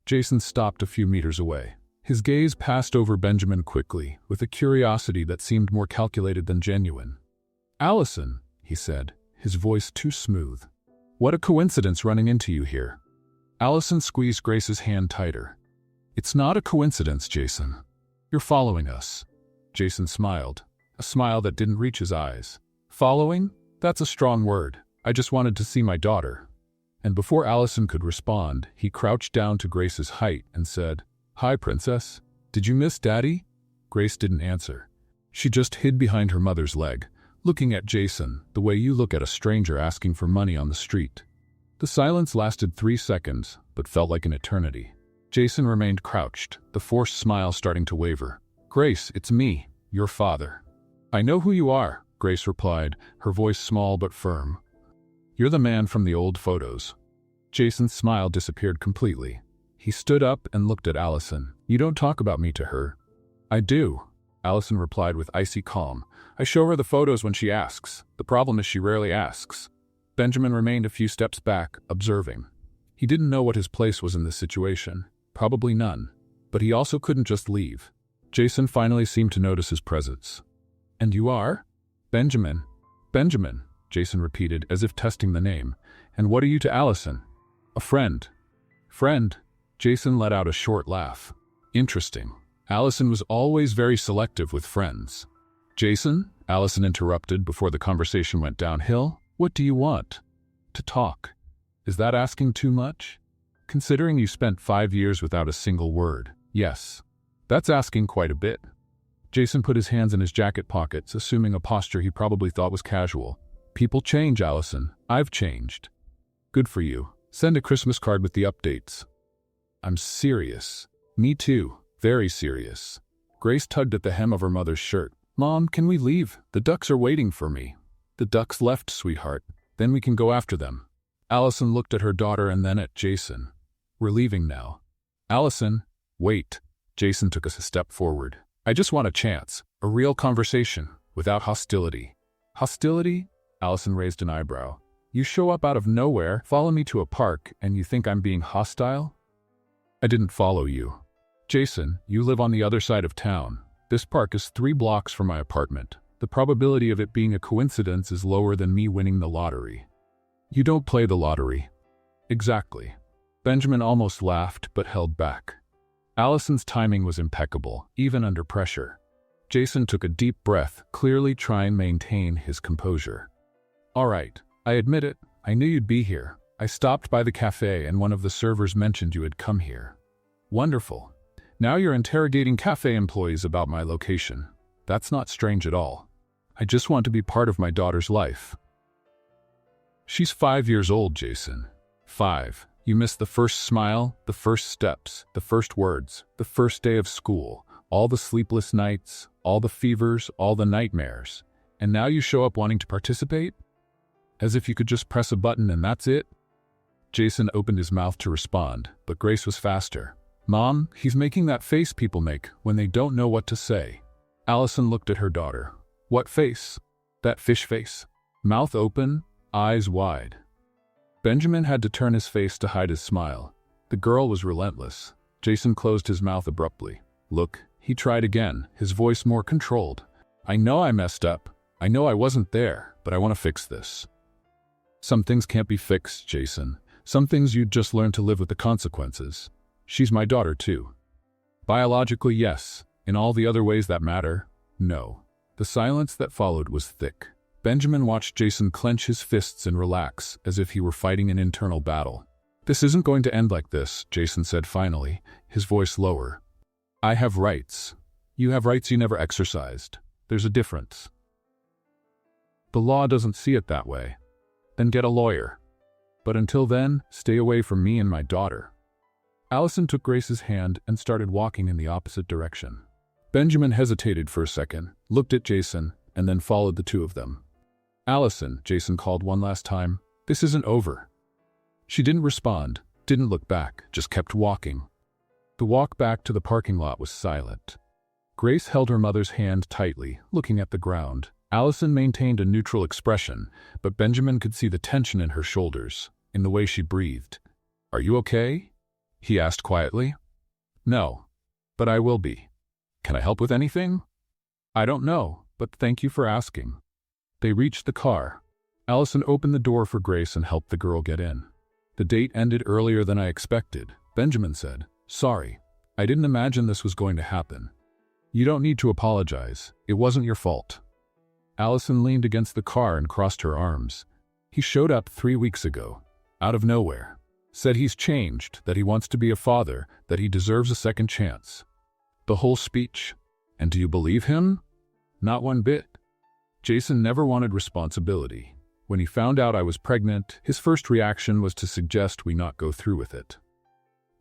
Jason stopped a few meters away. His gaze passed over Benjamin quickly, with a curiosity that seemed more calculated than genuine. "Allison," he said, his voice too smooth. "What a coincidence running into you here." Allison squeezed Grace's hand tighter. "It's not a coincidence, Jason. You're following us." Jason smiled, a smile that didn't reach his eyes. "Following? That's a strong word. I just wanted to see my daughter." And before Allison could respond, he crouched down to Grace's height and said, "Hi, Princess. Did you miss Daddy?" Grace didn't answer. She just hid behind her mother's leg, looking at Jason the way you look at a stranger asking for money on the street. The silence lasted 3 seconds, but felt like an eternity. Jason remained crouched, the forced smile starting to waver. "Grace, it's me, your father." "I know who you are," Grace replied, her voice small but firm. "You're the man from the old photos." Jason's smile disappeared completely. He stood up and looked at Allison. "You don't talk about me to her." "I do," Allison replied with icy calm. "I show her the photos when she asks. The problem is she rarely asks." Benjamin remained a few steps back, observing. He didn't know what his place was in this situation. Probably none. But he also couldn't just leave. Jason finally seemed to notice his presence. "And you are?" "Benjamin." "Benjamin," Jason repeated, as if testing the name. "And what are you to Allison?" "A friend." "Friend?" Jason let out a short laugh. "Interesting. Allison was always very selective with friends." "Jason," Allison interrupted before the conversation went downhill, "what do you want?" "To talk." "Is that asking too much?" "Considering you spent 5 years without a single word, yes. That's asking quite a bit." Jason put his hands in his jacket pockets, assuming a posture he probably thought was casual. "People change, Allison. I've changed." "Good for you. Send a Christmas card with the updates." "I'm serious." "Me too. Very serious." Grace tugged at the hem of her mother's shirt. "Mom, can we leave? The ducks are waiting for me." "The ducks left, sweetheart. Then we can go after them." Allison looked at her daughter and then at Jason. "We're leaving now." "Allison, wait." Jason took us a step forward. "I just want a chance. A real conversation, without hostility." "Hostility?" Allison raised an eyebrow. "You show up out of nowhere, follow me to a park, and you think I'm being hostile?" "I didn't follow you." "Jason, you live on the other side of town. This park is 3 blocks from my apartment. The probability of it being a coincidence is lower than me winning the lottery." "You don't play the lottery." "Exactly." Benjamin almost laughed, but held back. Allison's timing was impeccable, even under pressure. Jason took a deep breath, clearly trying to maintain his composure. "All right, I admit it. I knew you'd be here. I stopped by the cafe and one of the servers mentioned you had come here." "Wonderful. Now you're interrogating cafe employees about my location. That's not strange at all. I just want to be part of my daughter's life." "She's 5 years old, Jason. 5. You missed the first smile, the first steps, the first words, the first day of school, all the sleepless nights, all the fevers, all the nightmares. And now you show up wanting to participate? As if you could just press a button and that's it?" Jason opened his mouth to respond, but Grace was faster. "Mom, he's making that face people make when they don't know what to say." Allison looked at her daughter. "What face?" "That fish face. Mouth open, eyes wide." Benjamin had to turn his face to hide his smile. The girl was relentless. Jason closed his mouth abruptly. "Look," he tried again, his voice more controlled. "I know I messed up. I know I wasn't there, but I want to fix this." "Some things can't be fixed, Jason. Some things you'd just learn to live with the consequences. She's my daughter too. Biologically, yes. In all the other ways that matter, no." The silence that followed was thick. Benjamin watched Jason clench his fists and relax, as if he were fighting an internal battle. "This isn't going to end like this," Jason said finally, his voice lower. "I have rights. You have rights you never exercised. There's a difference." "The law doesn't see it that way." "Then get a lawyer. But until then, stay away from me and my daughter." Allison took Grace's hand and started walking in the opposite direction. Benjamin hesitated for a second, looked at Jason, and then followed the two of them. "Allison," Jason called one last time, "this isn't over." She didn't respond, didn't look back, just kept walking. The walk back to the parking lot was silent. Grace held her mother's hand tightly, looking at the ground. Allison maintained a neutral expression, but Benjamin could see the tension in her shoulders, in the way she breathed. "Are you okay?" he asked quietly. "No, but I will be. Can I help with anything?" "I don't know, but thank you for asking." They reached the car. Allison opened the door for Grace and helped the girl get in. "The date ended earlier than I expected," Benjamin said. "Sorry. I didn't imagine this was going to happen." "You don't need to apologize. It wasn't your fault." Allison leaned against the car and crossed her arms. "He showed up 3 weeks ago, out of nowhere. Said he's changed, that he wants to be a father, that he deserves a second chance." The whole speech. "And do you believe him?" "Not one bit." Jason never wanted responsibility. When he found out I was pregnant, his first reaction was to suggest we not go through with it.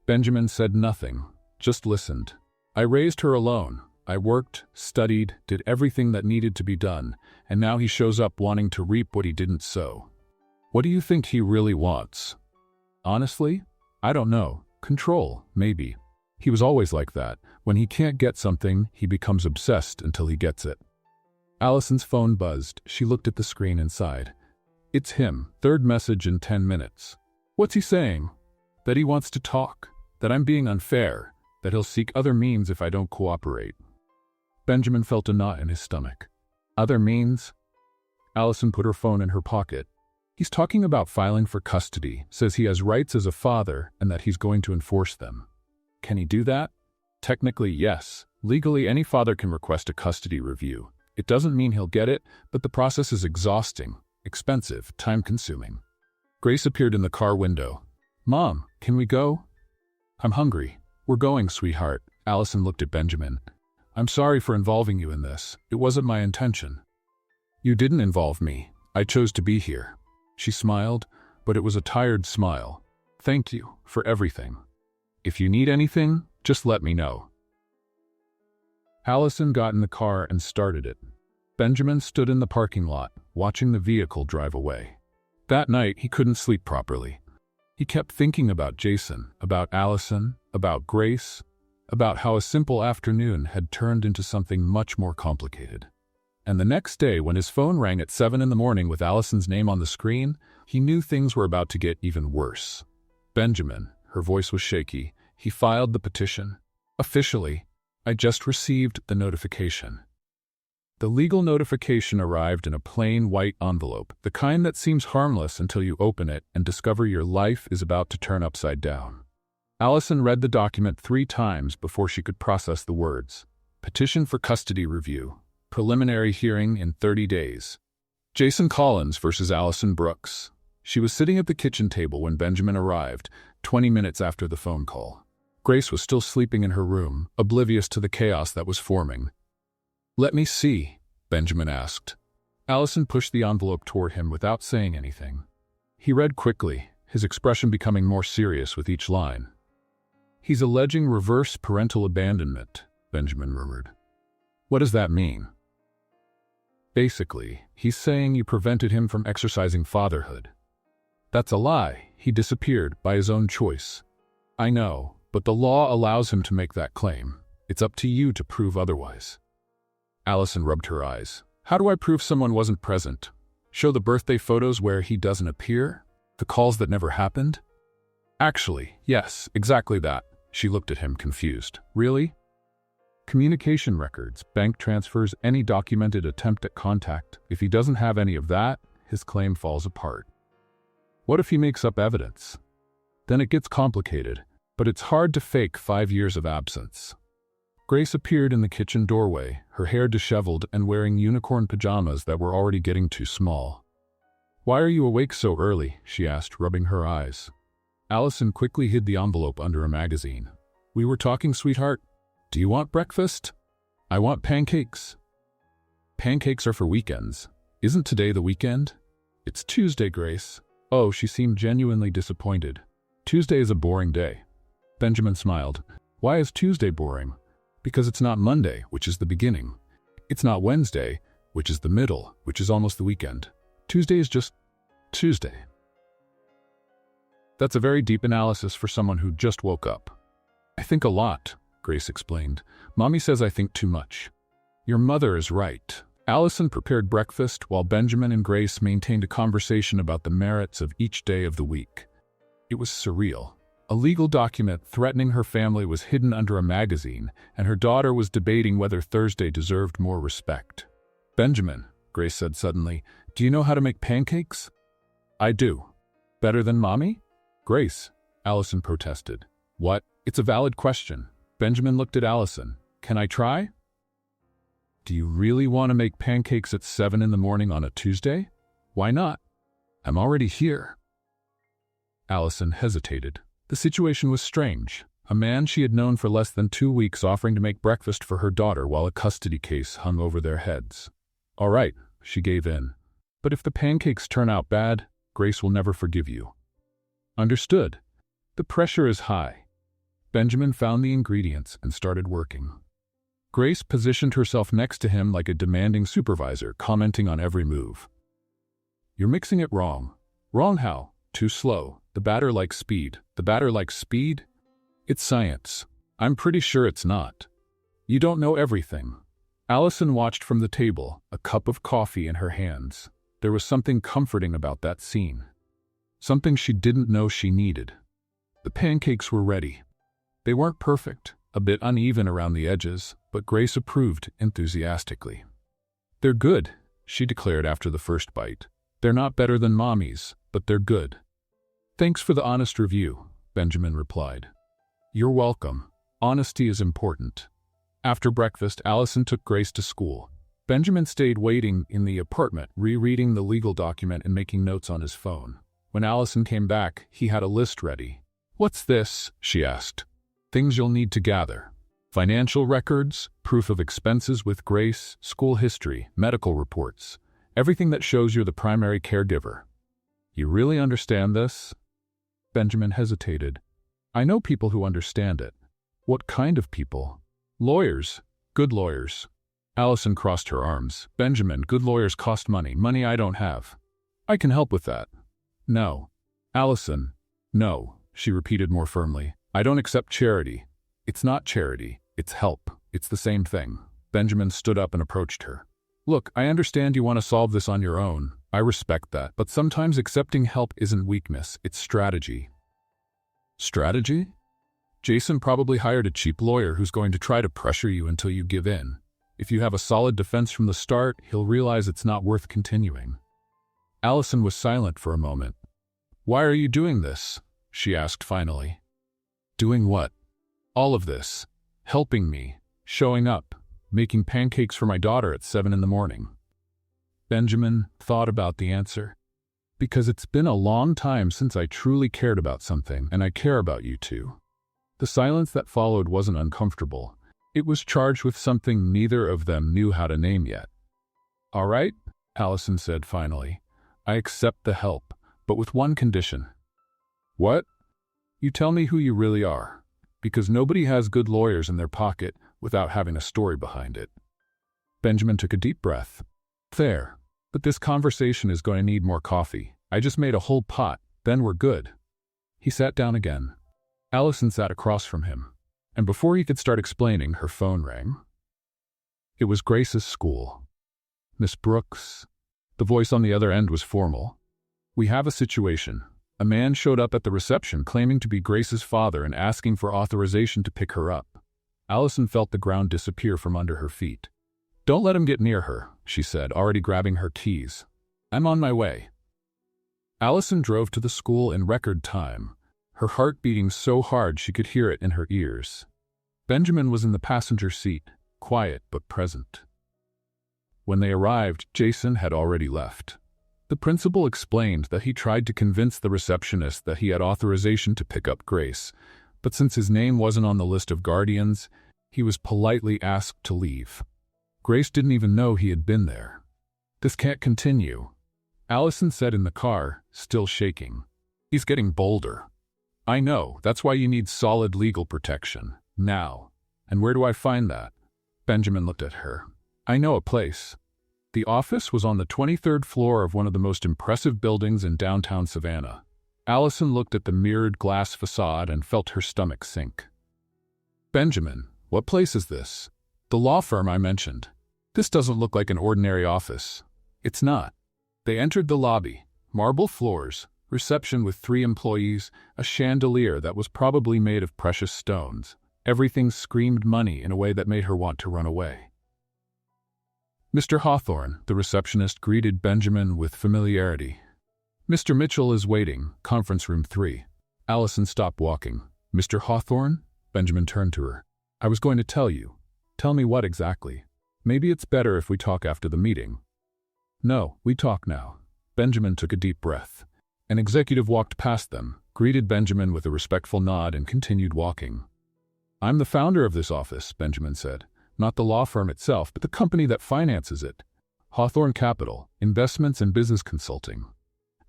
Benjamin said nothing, just listened. I raised her alone. I worked, studied, did everything that needed to be done, and now he shows up wanting to reap what he didn't sow. What do you think he really wants? Honestly, I don't know. Control, maybe. He was always like that. When he can't get something, he becomes obsessed until he gets it. Allison's phone buzzed. She looked at the screen and sighed. It's him. Third message in 10 minutes. What's he saying? That he wants to talk. That I'm being unfair. That he'll seek other means if I don't cooperate. Benjamin felt a knot in his stomach. Other means? Allison put her phone in her pocket. He's talking about filing for custody, says he has rights as a father and that he's going to enforce them. Can he do that? Technically, yes. Legally, any father can request a custody review. It doesn't mean he'll get it, but the process is exhausting, expensive, time-consuming. Grace appeared in the car window. Mom, can we go? I'm hungry. We're going, sweetheart. Allison looked at Benjamin. I'm sorry for involving you in this. It wasn't my intention. You didn't involve me. I chose to be here. She smiled, but it was a tired smile. Thank you for everything. If you need anything, just let me know. Allison got in the car and started it. Benjamin stood in the parking lot, watching the vehicle drive away. That night, he couldn't sleep properly. He kept thinking about Jason, about Allison, about Grace, about how a simple afternoon had turned into something much more complicated. And the next day, when his phone rang at 7 a.m. with Allison's name on the screen, he knew things were about to get even worse. Benjamin, her voice was shaky, he filed the petition. Officially, I just received the notification. The legal notification arrived in a plain white envelope, the kind that seems harmless until you open it and discover your life is about to turn upside down. Allison read the document 3 times before she could process the words. Petition for custody review. Preliminary hearing in 30 days. Jason Collins versus Allison Brooks. She was sitting at the kitchen table when Benjamin arrived, 20 minutes after the phone call. Grace was still sleeping in her room, oblivious to the chaos that was forming. Let me see, Benjamin asked. Allison pushed the envelope toward him without saying anything. He read quickly, his expression becoming more serious with each line. He's alleging reverse parental abandonment, Benjamin murmured. What does that mean? Basically, he's saying you prevented him from exercising fatherhood. That's a lie. He disappeared by his own choice. I know, but the law allows him to make that claim. It's up to you to prove otherwise. Allison rubbed her eyes. How do I prove someone wasn't present? Show the birthday photos where he doesn't appear? The calls that never happened? Actually, yes, exactly that. She looked at him confused. Really? Communication records, bank transfers, any documented attempt at contact. If he doesn't have any of that, his claim falls apart. What if he makes up evidence? Then it gets complicated, but it's hard to fake 5 years of absence. Grace appeared in the kitchen doorway, her hair disheveled and wearing unicorn pajamas that were already getting too small. Why are you awake so early? She asked, rubbing her eyes. Allison quickly hid the envelope under a magazine. We were talking, sweetheart. Do you want breakfast? I want pancakes. Pancakes are for weekends. Isn't today the weekend? It's Tuesday, Grace. Oh, she seemed genuinely disappointed. Tuesday is a boring day. Benjamin smiled. Why is Tuesday boring? Because it's not Monday, which is the beginning. It's not Wednesday, which is the middle, which is almost the weekend. Tuesday is just Tuesday. That's a very deep analysis for someone who just woke up. I think a lot, Grace explained. Mommy says I think too much. Your mother is right. Allison prepared breakfast while Benjamin and Grace maintained a conversation about the merits of each day of the week. It was surreal. A legal document threatening her family was hidden under a magazine, and her daughter was debating whether Thursday deserved more respect. Benjamin, Grace said suddenly, do you know how to make pancakes? I do. Better than Mommy? Grace, Allison protested. What? It's a valid question. Benjamin looked at Allison. Can I try? Do you really want to make pancakes at 7 a.m. on a Tuesday? Why not? I'm already here. Allison hesitated. The situation was strange. A man she had known for less than 2 weeks offering to make breakfast for her daughter while a custody case hung over their heads. All right, she gave in. But if the pancakes turn out bad, Grace will never forgive you. Understood. The pressure is high. Benjamin found the ingredients and started working. Grace positioned herself next to him like a demanding supervisor, commenting on every move. You're mixing it wrong. Wrong how? Too slow. The batter likes speed. The batter likes speed? It's science. I'm pretty sure it's not. You don't know everything. Allison watched from the table, a cup of coffee in her hands. There was something comforting about that scene. Something she didn't know she needed. The pancakes were ready. They weren't perfect, a bit uneven around the edges, but Grace approved enthusiastically. They're good, she declared after the first bite. They're not better than Mommy's, but they're good. Thanks for the honest review, Benjamin replied. You're welcome. Honesty is important. After breakfast, Allison took Grace to school. Benjamin stayed waiting in the apartment, rereading the legal document and making notes on his phone. When Allison came back, he had a list ready. What's this? She asked. Things you'll need to gather. Financial records, proof of expenses with Grace, school history, medical reports. Everything that shows you're the primary caregiver. You really understand this? Benjamin hesitated. I know people who understand it. What kind of people? Lawyers. Good lawyers. Allison crossed her arms. Benjamin, good lawyers cost money. Money I don't have. I can help with that. No. Allison. No, she repeated more firmly. I don't accept charity. It's not charity. It's help. It's the same thing. Benjamin stood up and approached her. Look, I understand you want to solve this on your own. I respect that. But sometimes accepting help isn't weakness. It's strategy. Strategy? Jason probably hired a cheap lawyer who's going to try to pressure you until you give in. If you have a solid defense from the start, he'll realize it's not worth continuing. Allison was silent for a moment. Why are you doing this? She asked finally. Doing what? All of this. Helping me. Showing up. Making pancakes for my daughter at 7 in the morning. Benjamin thought about the answer. Because it's been a long time since I truly cared about something, and I care about you too. The silence that followed wasn't uncomfortable. It was charged with something neither of them knew how to name yet. All right, Allison said finally. I accept the help, but with one condition. What? You tell me who you really are, because nobody has good lawyers in their pocket without having a story behind it. Benjamin took a deep breath. Fair, but this conversation is going to need more coffee. I just made a whole pot, then we're good. He sat down again. Allison sat across from him, and before he could start explaining, her phone rang. It was Grace's school. Miss Brooks. The voice on the other end was formal. We have a situation. A man showed up at the reception claiming to be Grace's father and asking for authorization to pick her up. Allison felt the ground disappear from under her feet. Don't let him get near her, she said, already grabbing her keys. I'm on my way. Allison drove to the school in record time, her heart beating so hard she could hear it in her ears. Benjamin was in the passenger seat, quiet but present. When they arrived, Jason had already left. The principal explained that he tried to convince the receptionist that he had authorization to pick up Grace, but since his name wasn't on the list of guardians, he was politely asked to leave. Grace didn't even know he had been there. This can't continue, Allison said in the car, still shaking. He's getting bolder. I know, that's why you need solid legal protection. Now. And where do I find that? Benjamin looked at her. I know a place. The office was on the 23rd floor of one of the most impressive buildings in downtown Savannah. Allison looked at the mirrored glass facade and felt her stomach sink. Benjamin, what place is this? The law firm I mentioned. This doesn't look like an ordinary office. It's not. They entered the lobby. Marble floors, reception with 3 employees, a chandelier that was probably made of precious stones. Everything screamed money in a way that made her want to run away. Mr. Hawthorne, the receptionist, greeted Benjamin with familiarity. Mr. Mitchell is waiting, conference room 3. Allison stopped walking. Mr. Hawthorne? Benjamin turned to her. I was going to tell you. Tell me what exactly. Maybe it's better if we talk after the meeting. No, we talk now. Benjamin took a deep breath. An executive walked past them, greeted Benjamin with a respectful nod and continued walking. I'm the founder of this office, Benjamin said. Not the law firm itself, but the company that finances it. Hawthorne Capital, investments and business consulting.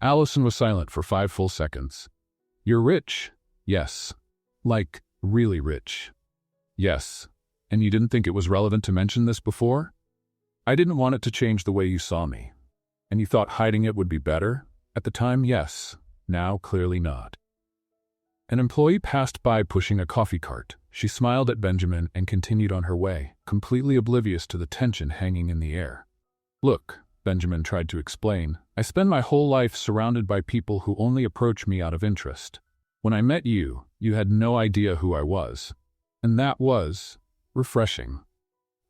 Allison was silent for 5 full seconds. You're rich? Yes. Like, really rich? Yes. And you didn't think it was relevant to mention this before? I didn't want it to change the way you saw me. And you thought hiding it would be better? At the time, yes. Now, clearly not. An employee passed by pushing a coffee cart. She smiled at Benjamin and continued on her way, completely oblivious to the tension hanging in the air. Look, Benjamin tried to explain, I spend my whole life surrounded by people who only approach me out of interest. When I met you, you had no idea who I was. And that was refreshing.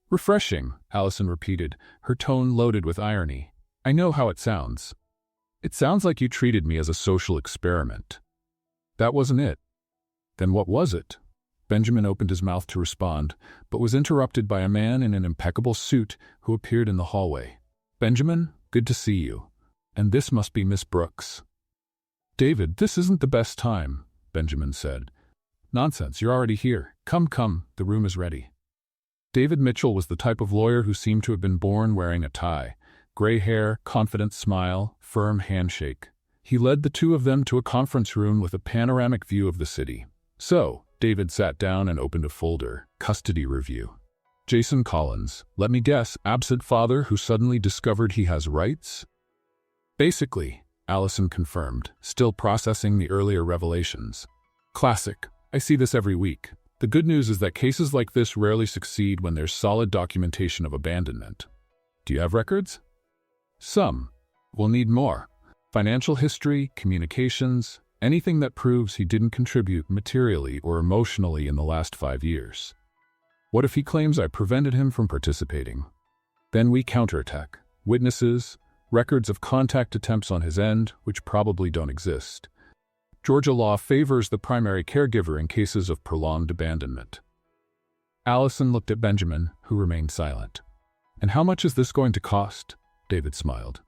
Refreshing, Allison repeated, her tone loaded with irony. I know how it sounds. It sounds like you treated me as a social experiment. That wasn't it. Then what was it? Benjamin opened his mouth to respond, but was interrupted by a man in an impeccable suit who appeared in the hallway. Benjamin, good to see you. And this must be Miss Brooks. David, this isn't the best time, Benjamin said. Nonsense, you're already here. Come, the room is ready. David Mitchell was the type of lawyer who seemed to have been born wearing a tie. Gray hair, confident smile, firm handshake. He led the two of them to a conference room with a panoramic view of the city. So, David sat down and opened a folder, Custody Review. Jason Collins, let me guess, absent father who suddenly discovered he has rights? Basically, Allison confirmed, still processing the earlier revelations. Classic. I see this every week. The good news is that cases like this rarely succeed when there's solid documentation of abandonment. Do you have records? Some. We'll need more. Financial history, communications, anything that proves he didn't contribute materially or emotionally in the last 5 years. What if he claims I prevented him from participating? Then we counterattack. Witnesses, records of contact attempts on his end, which probably don't exist. Georgia law favors the primary caregiver in cases of prolonged abandonment. Allison looked at Benjamin, who remained silent. And how much is this going to cost? David smiled.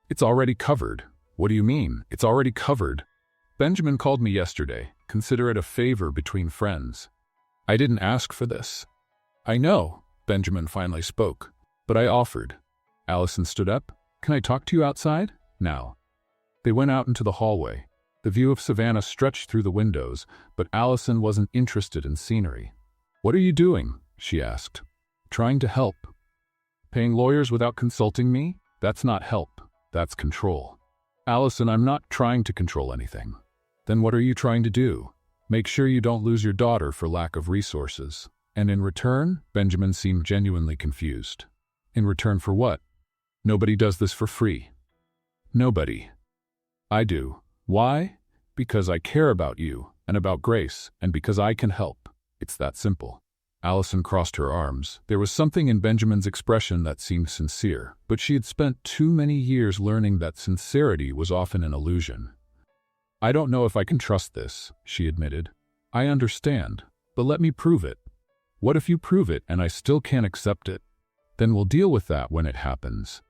It's already covered. What do you mean? It's already covered. Benjamin called me yesterday. Consider it a favor between friends. I didn't ask for this. I know, Benjamin finally spoke, but I offered. Allison stood up. Can I talk to you outside? Now. They went out into the hallway. The view of Savannah stretched through the windows, but Allison wasn't interested in scenery. What are you doing? She asked. Trying to help. Paying lawyers without consulting me? That's not help. That's control. Allison, I'm not trying to control anything. Then what are you trying to do? Make sure you don't lose your daughter for lack of resources. And in return, Benjamin seemed genuinely confused. In return for what? Nobody does this for free. Nobody. I do. Why? Because I care about you, and about Grace, and because I can help. It's that simple. Allison crossed her arms. There was something in Benjamin's expression that seemed sincere, but she had spent too many years learning that sincerity was often an illusion. I don't know if I can trust this, she admitted. I understand, but let me prove it. What if you prove it and I still can't accept it? Then we'll deal with that when it happens.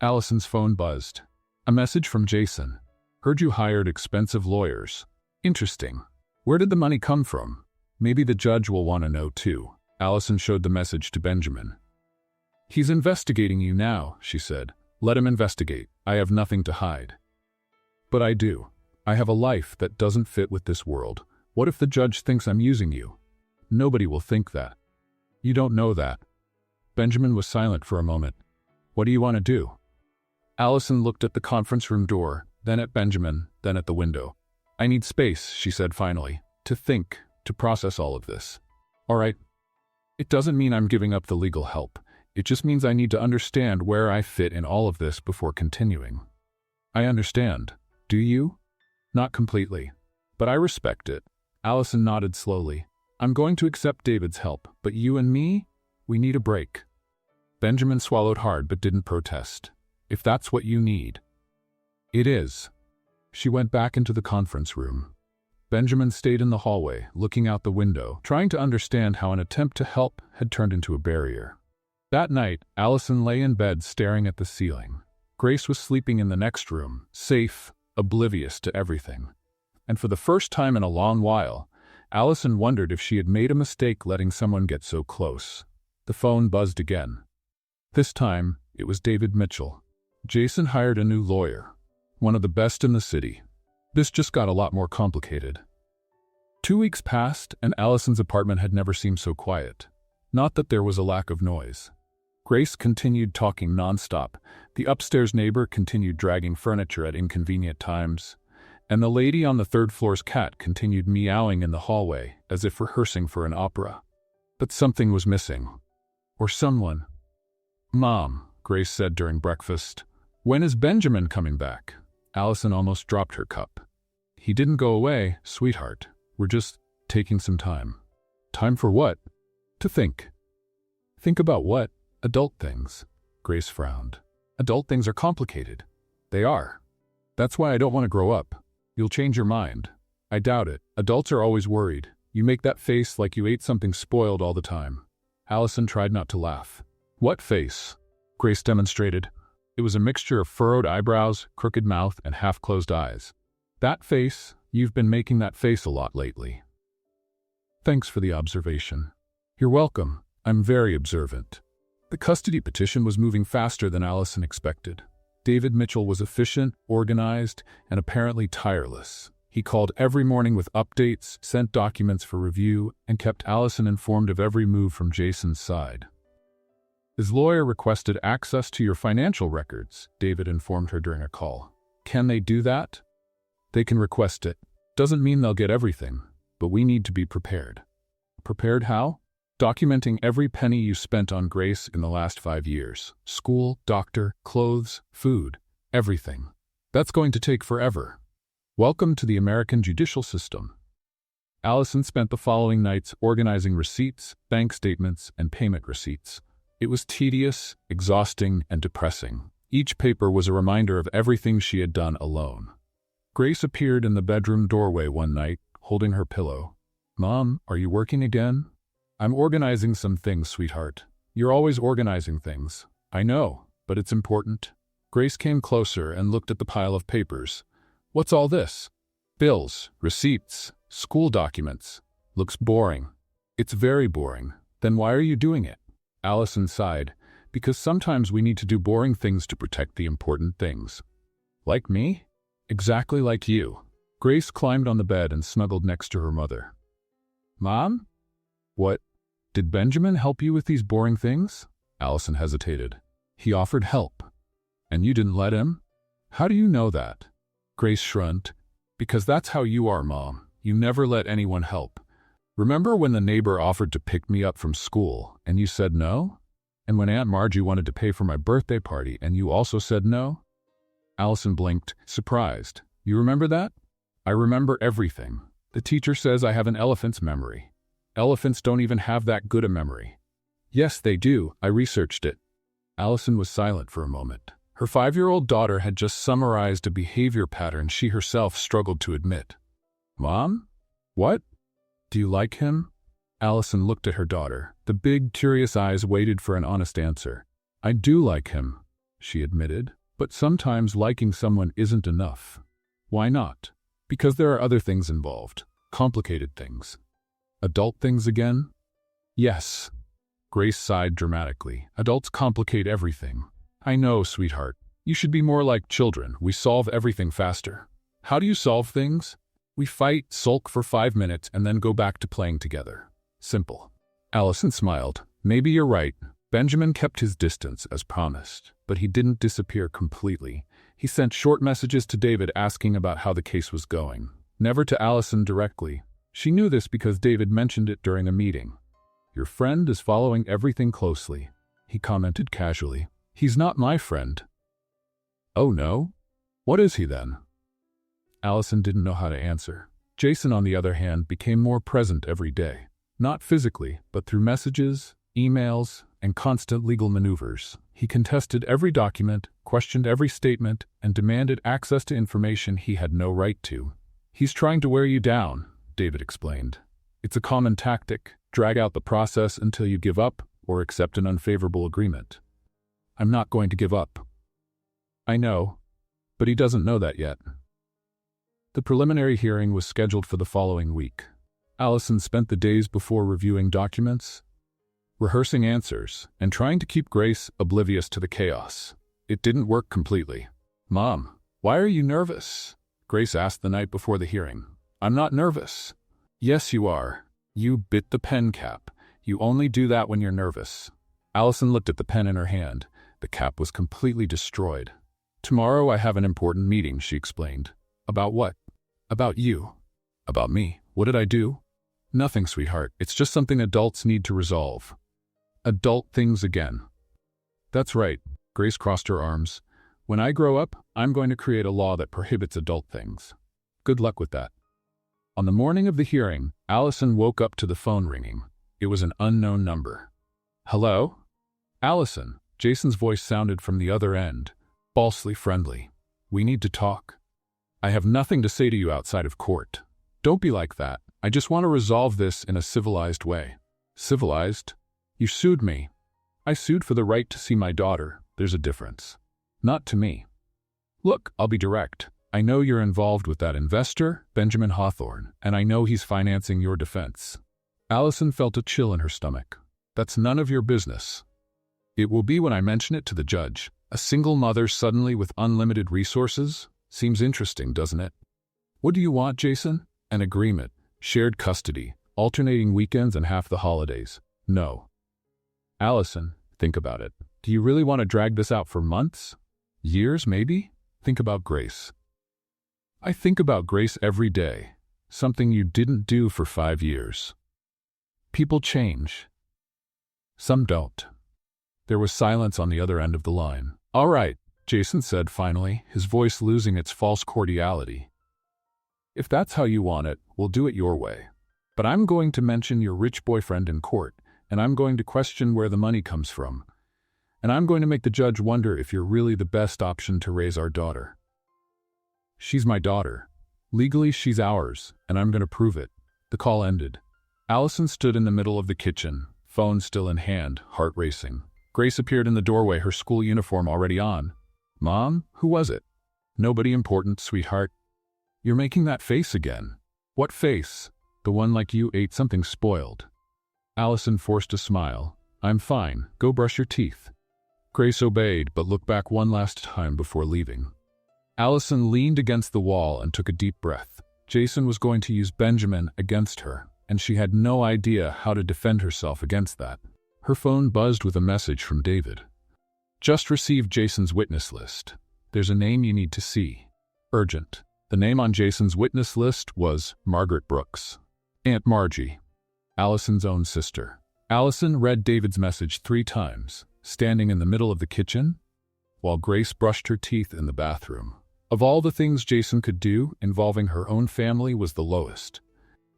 Allison's phone buzzed. A message from Jason. Heard you hired expensive lawyers. Interesting. Where did the money come from? Maybe the judge will want to know too. Allison showed the message to Benjamin. He's investigating you now, she said. Let him investigate. I have nothing to hide. But I do. I have a life that doesn't fit with this world. What if the judge thinks I'm using you? Nobody will think that. You don't know that. Benjamin was silent for a moment. What do you want to do? Allison looked at the conference room door, then at Benjamin, then at the window. I need space, she said finally, to think, to process all of this. All right. It doesn't mean I'm giving up the legal help. It just means I need to understand where I fit in all of this before continuing. I understand. Do you? Not completely. But I respect it. Allison nodded slowly. I'm going to accept David's help, but you and me? We need a break. Benjamin swallowed hard but didn't protest. If that's what you need. It is. She went back into the conference room. Benjamin stayed in the hallway, looking out the window, trying to understand how an attempt to help had turned into a barrier. That night, Allison lay in bed staring at the ceiling. Grace was sleeping in the next room, safe, oblivious to everything. And for the first time in a long while, Allison wondered if she had made a mistake letting someone get so close. The phone buzzed again. This time, It was David Mitchell. Jason hired a new lawyer, one of the best in the city. This just got a lot more complicated. 2 weeks passed, and Allison's apartment had never seemed so quiet. Not that there was a lack of noise. Grace continued talking nonstop, the upstairs neighbor continued dragging furniture at inconvenient times, and the lady on the third floor's cat continued meowing in the hallway as if rehearsing for an opera. But something was missing. Or someone. "Mom," Grace said during breakfast, "when is Benjamin coming back?" Allison almost dropped her cup. "He didn't go away, sweetheart. We're just taking some time." "Time for what?" "To think." "Think about what?" "Adult things." Grace frowned. "Adult things are complicated." "They are. That's why I don't want to grow up." "You'll change your mind." "I doubt it. Adults are always worried. You make that face like you ate something spoiled all the time." Allison tried not to laugh. "What face?" Grace demonstrated. It was a mixture of furrowed eyebrows, crooked mouth, and half-closed eyes. "That face? You've been making that face a lot lately." "Thanks for the observation." "You're welcome. I'm very observant." The custody petition was moving faster than Allison expected. David Mitchell was efficient, organized, and apparently tireless. He called every morning with updates, sent documents for review, and kept Allison informed of every move from Jason's side. His lawyer requested access to your financial records, David informed her during a call. "Can they do that?" "They can request it. Doesn't mean they'll get everything, but we need to be prepared." "Prepared how?" "Documenting every penny you spent on Grace in the last 5 years. School, doctor, clothes, food, everything. That's going to take forever. Welcome to the American judicial system." Allison spent the following nights organizing receipts, bank statements, and payment receipts. It was tedious, exhausting, and depressing. Each paper was a reminder of everything she had done alone. Grace appeared in the bedroom doorway one night, holding her pillow. "Mom, are you working again?" "I'm organizing some things, sweetheart." "You're always organizing things." "I know, but it's important." Grace came closer and looked at the pile of papers. "What's all this?" "Bills, receipts, school documents." "Looks boring." "It's very boring." "Then why are you doing it?" Allison sighed. "Because sometimes we need to do boring things to protect the important things." "Like me?" "Exactly like you." Grace climbed on the bed and snuggled next to her mother. "Mom?" "What? Did Benjamin help you with these boring things?" Allison hesitated. "He offered help." "And you didn't let him?" "How do you know that?" Grace shrugged. "Because that's how you are, Mom. You never let anyone help. Remember when the neighbor offered to pick me up from school, and you said no? And when Aunt Margie wanted to pay for my birthday party, and you also said no?" Allison blinked, surprised. "You remember that?" "I remember everything. The teacher says I have an elephant's memory." "Elephants don't even have that good a memory." "Yes, they do. I researched it." Allison was silent for a moment. Her 5-year-old daughter had just summarized a behavior pattern she herself struggled to admit. "Mom? What? Do you like him?" Allison looked at her daughter. The big, curious eyes waited for an honest answer. "I do like him," she admitted. "But sometimes liking someone isn't enough." "Why not?" "Because there are other things involved. Complicated things." "Adult things again?" "Yes." Grace sighed dramatically. "Adults complicate everything." "I know, sweetheart. You should be more like children. We solve everything faster." "How do you solve things?" "We fight, sulk for 5 minutes, and then go back to playing together. Simple." Allison smiled. "Maybe you're right. Benjamin kept his distance, as promised. But he didn't disappear completely. He sent short messages to David asking about how the case was going. Never to Allison directly. She knew this because David mentioned it during a meeting. "Your friend is following everything closely," he commented casually. "He's not my friend." "Oh no? What is he then?" Allison didn't know how to answer. Jason, on the other hand, became more present every day. Not physically, but through messages, emails, and constant legal maneuvers. He contested every document, questioned every statement, and demanded access to information he had no right to. "He's trying to wear you down," David explained. "It's a common tactic. Drag out the process until you give up or accept an unfavorable agreement." "I'm not going to give up." "I know, but he doesn't know that yet." The preliminary hearing was scheduled for the following week. Allison spent the days before reviewing documents, rehearsing answers, and trying to keep Grace oblivious to the chaos. It didn't work completely. "Mom, why are you nervous?" Grace asked the night before the hearing. "I'm not nervous." "Yes, you are. You bit the pen cap. You only do that when you're nervous." Allison looked at the pen in her hand. The cap was completely destroyed. "Tomorrow I have an important meeting," she explained. "About what?" "About you." "About me? What did I do?" "Nothing, sweetheart. It's just something adults need to resolve." "Adult things again." "That's right." Grace crossed her arms. "When I grow up, I'm going to create a law that prohibits adult things. Good luck with that." On the morning of the hearing, Allison woke up to the phone ringing. It was an unknown number. "Hello?" "Allison." Jason's voice sounded from the other end, falsely friendly. "We need to talk. I have nothing to say to you outside of court." "Don't be like that. I just want to resolve this in a civilized way." "Civilized? You sued me." "I sued for the right to see my daughter. There's a difference." "Not to me." "Look, I'll be direct. I know you're involved with that investor, Benjamin Hawthorne, and I know he's financing your defense." Allison felt a chill in her stomach. "That's none of your business." "It will be when I mention it to the judge. A single mother suddenly with unlimited resources? Seems interesting, doesn't it?" "What do you want, Jason?" "An agreement. Shared custody. Alternating weekends and half the holidays." "No." "Allison, think about it. Do you really want to drag this out for months? Years, maybe? Think about Grace." "I think about Grace every day. Something you didn't do for 5 years." "People change. Some don't." There was silence on the other end of the line. "All right," Jason said finally, his voice losing its false cordiality. "If that's how you want it, we'll do it your way. But I'm going to mention your rich boyfriend in court, and I'm going to question where the money comes from. And I'm going to make the judge wonder if you're really the best option to raise our daughter." "She's my daughter. Legally, she's ours, and I'm going to prove it." The call ended. Allison stood in the middle of the kitchen, phone still in hand, heart racing. Grace appeared in the doorway, her school uniform already on. "Mom, who was it?" "Nobody important, sweetheart." "You're making that face again." "What face?" "The one like you ate something spoiled." Allison forced a smile. "I'm fine. Go brush your teeth." Grace obeyed, but looked back one last time before leaving. Allison leaned against the wall and took a deep breath. Jason was going to use Benjamin against her, and she had no idea how to defend herself against that. Her phone buzzed with a message from David. "Just received Jason's witness list. There's a name you need to see. Urgent." The name on Jason's witness list was Margaret Brooks. Aunt Margie. Allison's own sister. Allison read David's message 3 times, standing in the middle of the kitchen, while Grace brushed her teeth in the bathroom. Of all the things Jason could do, involving her own family was the lowest.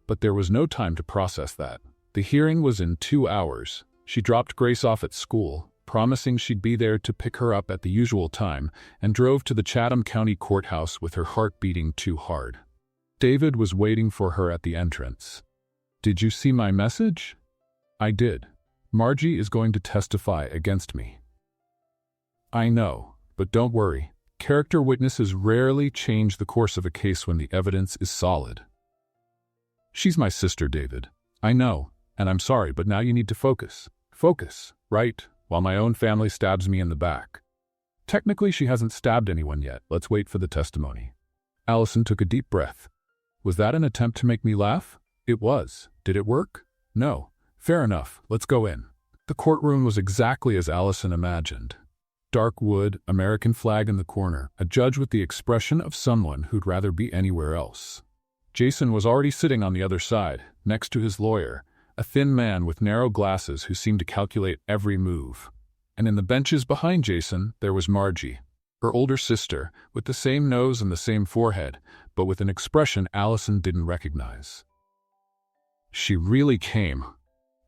But there was no time to process that. The hearing was in 2 hours. She dropped Grace off at school, promising she'd be there to pick her up at the usual time, and drove to the Chatham County Courthouse with her heart beating too hard. David was waiting for her at the entrance. "Did you see my message?" "I did. Margie is going to testify against me." "I know, but don't worry. Character witnesses rarely change the course of a case when the evidence is solid." "She's my sister, David." "I know, and I'm sorry, but now you need to focus." "Focus, right? While my own family stabs me in the back." "Technically, she hasn't stabbed anyone yet. Let's wait for the testimony." Allison took a deep breath. "Was that an attempt to make me laugh?" "It was. Did it work?" "No." "Fair enough. Let's go in." The courtroom was exactly as Allison imagined. Dark wood, American flag in the corner, a judge with the expression of someone who'd rather be anywhere else. Jason was already sitting on the other side, next to his lawyer, a thin man with narrow glasses who seemed to calculate every move. And in the benches behind Jason, there was Margie, her older sister, with the same nose and the same forehead, but with an expression Allison didn't recognize. "She really came,"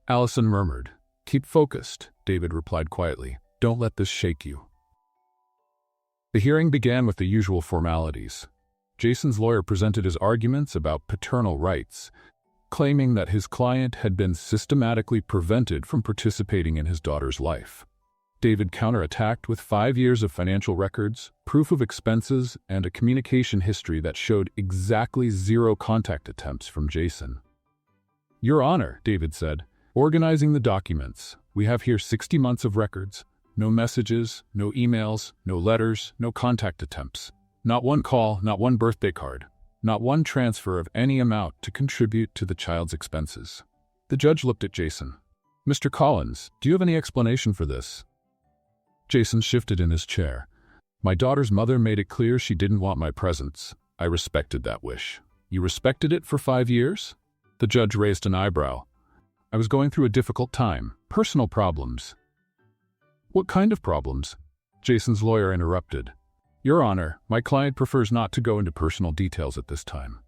Allison murmured. "Keep focused," David replied quietly. "Don't let this shake you." The hearing began with the usual formalities. Jason's lawyer presented his arguments about paternal rights, claiming that his client had been systematically prevented from participating in his daughter's life. David counterattacked with 5 years of financial records, proof of expenses, and a communication history that showed exactly 0 contact attempts from Jason. "Your Honor," David said, "organizing the documents, We have here 60 months of records. No messages, no emails, no letters, no contact attempts. Not one call, not one birthday card. Not one transfer of any amount to contribute to the child's expenses. The judge looked at Jason. Mr. Collins, do you have any explanation for this? Jason shifted in his chair. My daughter's mother made it clear she didn't want my presence. I respected that wish. You respected it for 5 years? The judge raised an eyebrow. I was going through a difficult time. Personal problems. What kind of problems? Jason's lawyer interrupted. Your Honor, my client prefers not to go into personal details at this time.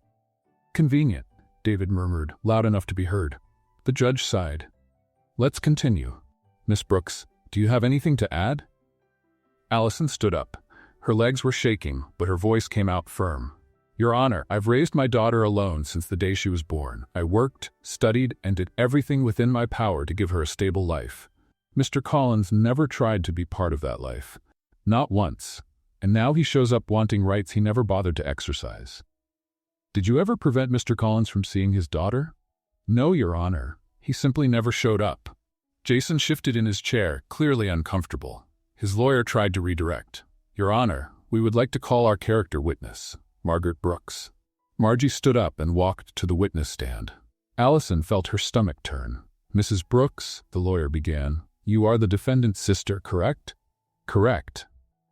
Convenient, David murmured, loud enough to be heard. The judge sighed. Let's continue. Miss Brooks, do you have anything to add? Allison stood up. Her legs were shaking, but her voice came out firm. Your Honor, I've raised my daughter alone since the day she was born. I worked, studied, and did everything within my power to give her a stable life. Mr. Collins never tried to be part of that life. Not once. And now he shows up wanting rights he never bothered to exercise. Did you ever prevent Mr. Collins from seeing his daughter? No, Your Honor. He simply never showed up. Jason shifted in his chair, clearly uncomfortable. His lawyer tried to redirect. Your Honor, we would like to call our character witness, Margaret Brooks. Margie stood up and walked to the witness stand. Allison felt her stomach turn. Mrs. Brooks, the lawyer began, you are the defendant's sister, correct? Correct.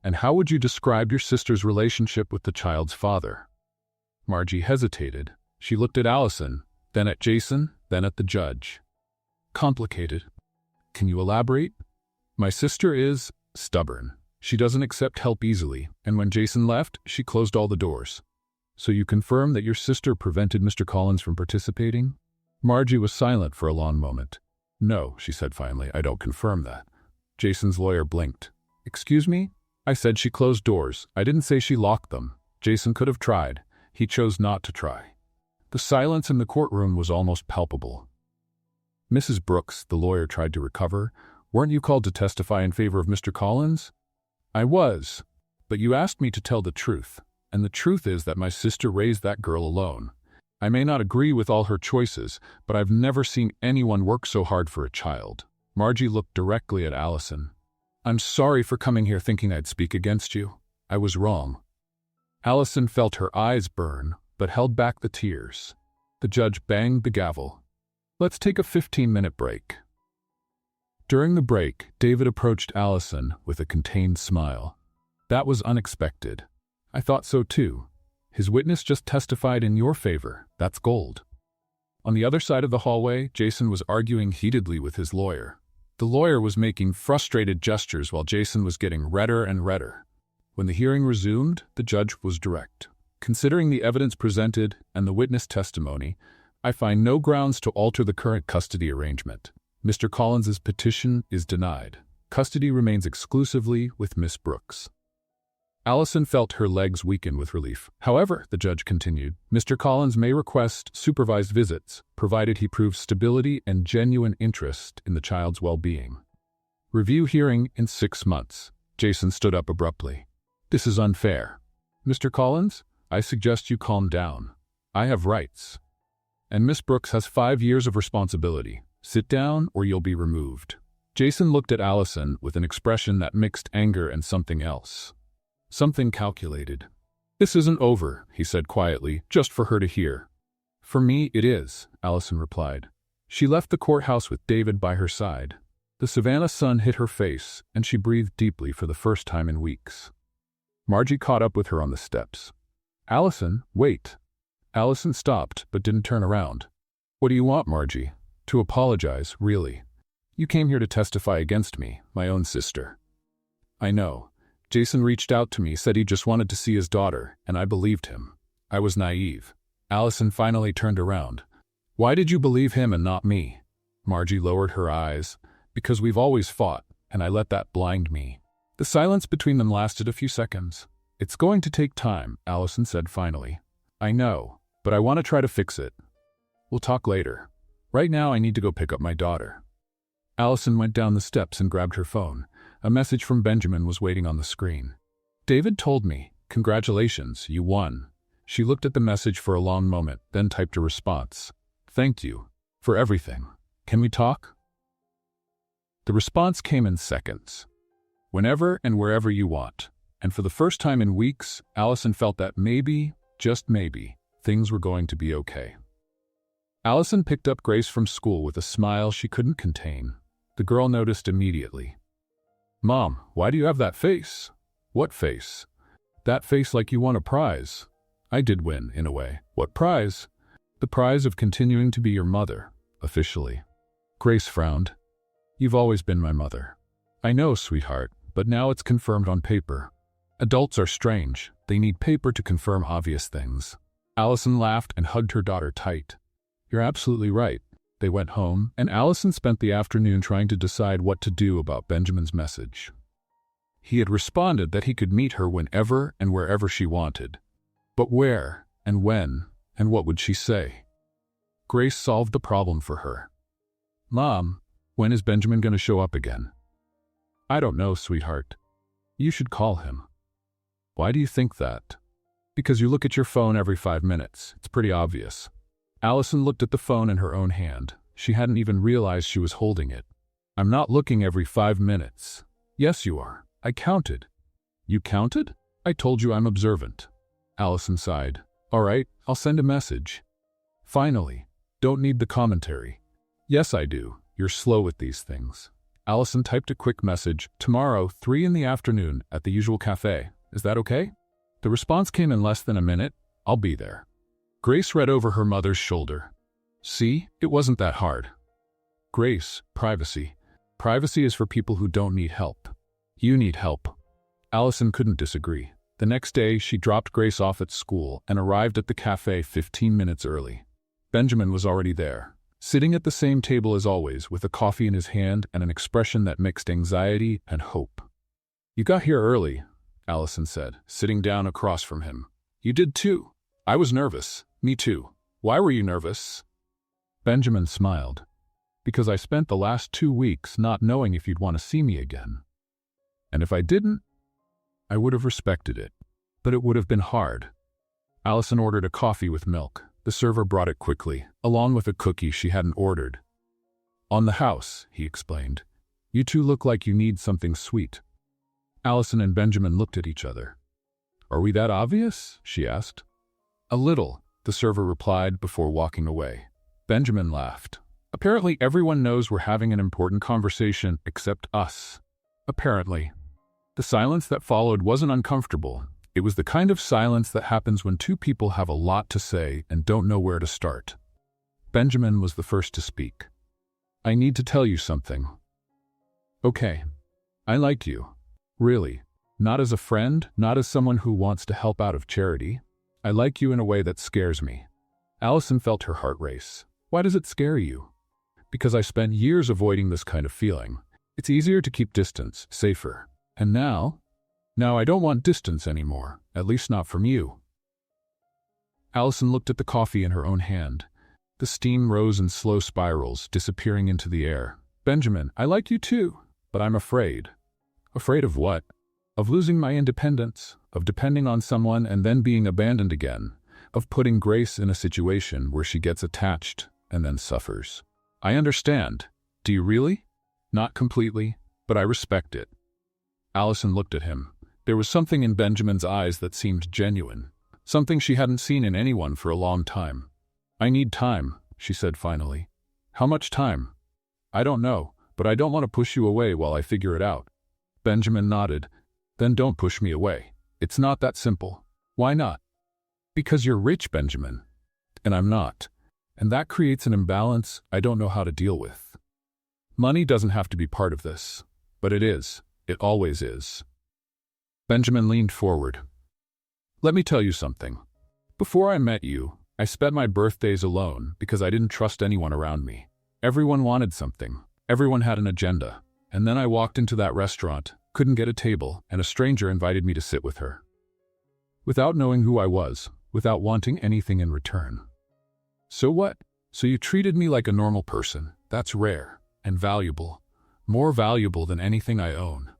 And how would you describe your sister's relationship with the child's father? Margie hesitated. She looked at Allison, then at Jason, then at the judge. Complicated. Can you elaborate? My sister is stubborn. She doesn't accept help easily, and when Jason left, she closed all the doors. So you confirm that your sister prevented Mr. Collins from participating? Margie was silent for a long moment. No, she said finally, I don't confirm that. Jason's lawyer blinked. Excuse me? I said she closed doors. I didn't say she locked them. Jason could have tried. He chose not to try. The silence in the courtroom was almost palpable. Mrs. Brooks, the lawyer tried to recover, weren't you called to testify in favor of Mr. Collins? I was, but you asked me to tell the truth, and the truth is that my sister raised that girl alone. I may not agree with all her choices, but I've never seen anyone work so hard for a child. Margie looked directly at Allison. I'm sorry for coming here thinking I'd speak against you. I was wrong. Allison felt her eyes burn, but held back the tears. The judge banged the gavel. Let's take a 15-minute break. During the break, David approached Allison with a contained smile. That was unexpected. I thought so too. His witness just testified in your favor. That's gold. On the other side of the hallway, Jason was arguing heatedly with his lawyer. The lawyer was making frustrated gestures while Jason was getting redder and redder. When the hearing resumed, the judge was direct. Considering the evidence presented and the witness testimony, I find no grounds to alter the current custody arrangement. Mr. Collins's petition is denied. Custody remains exclusively with Miss Brooks. Allison felt her legs weaken with relief. However, the judge continued, Mr. Collins may request supervised visits, provided he proves stability and genuine interest in the child's well-being. Review hearing in 6 months. Jason stood up abruptly. This is unfair. Mr. Collins, I suggest you calm down. I have rights. And Miss Brooks has 5 years of responsibility. Sit down or you'll be removed. Jason looked at Allison with an expression that mixed anger and something else. Something calculated. This isn't over, he said quietly, just for her to hear. For me, it is, Allison replied. She left the courthouse with David by her side. The Savannah sun hit her face, and she breathed deeply for the first time in weeks. Margie caught up with her on the steps. Allison, wait. Allison stopped, but didn't turn around. What do you want, Margie? To apologize, really. You came here to testify against me, my own sister. I know. Jason reached out to me, said he just wanted to see his daughter, and I believed him. I was naive. Allison finally turned around. Why did you believe him and not me? Margie lowered her eyes. Because we've always fought, and I let that blind me. The silence between them lasted a few seconds. It's going to take time, Allison said finally. I know, but I want to try to fix it. We'll talk later. Right now I need to go pick up my daughter. Allison went down the steps and grabbed her phone. A message from Benjamin was waiting on the screen. David told me, congratulations, you won. She looked at the message for a long moment, then typed a response. Thank you. For everything. Can we talk? The response came in seconds. Whenever and wherever you want. And for the first time in weeks, Allison felt that maybe, just maybe, things were going to be okay. Allison picked up Grace from school with a smile she couldn't contain. The girl noticed immediately. "Mom, why do you have that face?" "What face?" "That face like you won a prize." "I did win, in a way." "What prize?" "The prize of continuing to be your mother, officially." Grace frowned. "You've always been my mother." "I know, sweetheart, but now it's confirmed on paper." Adults are strange. They need paper to confirm obvious things. Allison laughed and hugged her daughter tight. "You're absolutely right." They went home, and Allison spent the afternoon trying to decide what to do about Benjamin's message. He had responded that he could meet her whenever and wherever she wanted. But where, and when, and what would she say? Grace solved the problem for her. "Mom, when is Benjamin going to show up again?" "I don't know, sweetheart." "You should call him." "Why do you think that?" "Because you look at your phone every 5 minutes. It's pretty obvious." Allison looked at the phone in her own hand. She hadn't even realized she was holding it. "I'm not looking every 5 minutes." "Yes, you are. I counted." "You counted?" "I told you I'm observant." Allison sighed. "All right, I'll send a message." "Finally. Don't need the commentary." "Yes, I do. You're slow with these things." Allison typed a quick message. "Tomorrow, 3 in the afternoon, at the usual cafe. Is that okay?" The response came in less than a minute. "I'll be there." Grace read over her mother's shoulder. "See, it wasn't that hard." "Grace, privacy. Privacy is for people who don't need help. You need help." Allison couldn't disagree. The next day, she dropped Grace off at school and arrived at the cafe 15 minutes early. Benjamin was already there, sitting at the same table as always, with a coffee in his hand and an expression that mixed anxiety and hope. "You got here early," Allison said, sitting down across from him. "You did too." "I was nervous." "Me too." "Why were you nervous?" Benjamin smiled. "Because I spent the last 2 weeks not knowing if you'd want to see me again. And if I didn't, I would have respected it. But it would have been hard." Allison ordered a coffee with milk. The server brought it quickly, along with a cookie she hadn't ordered. "On the house," he explained. "You two look like you need something sweet." Allison and Benjamin looked at each other. "Are we that obvious?" she asked. "A little," the server replied before walking away. Benjamin laughed. "Apparently everyone knows we're having an important conversation except us." Apparently. The silence that followed wasn't uncomfortable. It was the kind of silence that happens when two people have a lot to say and don't know where to start. Benjamin was the first to speak. "I need to tell you something." "Okay. I like you. Really. Not as a friend, not as someone who wants to help out of charity. I like you in a way that scares me." Allison felt her heart race. "Why does it scare you?" "Because I spent years avoiding this kind of feeling. It's easier to keep distance, safer. And now I don't want distance anymore, at least not from you." Allison looked at the coffee in her own hand. The steam rose in slow spirals, disappearing into the air. "Benjamin, I like you too, but I'm afraid." "Afraid of what?" "Of losing my independence, of depending on someone and then being abandoned again, of putting Grace in a situation where she gets attached and then suffers." "I understand. Do you really?" "Not completely, but I respect it." Allison looked at him. There was something in Benjamin's eyes that seemed genuine, something she hadn't seen in anyone for a long time. "I need time," she said finally. "How much time?" "I don't know, but I don't want to push you away while I figure it out." Benjamin nodded. "Then don't push me away. It's not that simple." "Why not?" "Because you're rich, Benjamin, and I'm not. And that creates an imbalance I don't know how to deal with. Money doesn't have to be part of this, but it is. It always is." Benjamin leaned forward. "Let me tell you something. Before I met you, I spent my birthdays alone because I didn't trust anyone around me. Everyone wanted something. Everyone had an agenda. And then I walked into that restaurant, couldn't get a table, and a stranger invited me to sit with her. Without knowing who I was, without wanting anything in return. So what? So you treated me like a normal person. That's rare and valuable. More valuable than anything I own."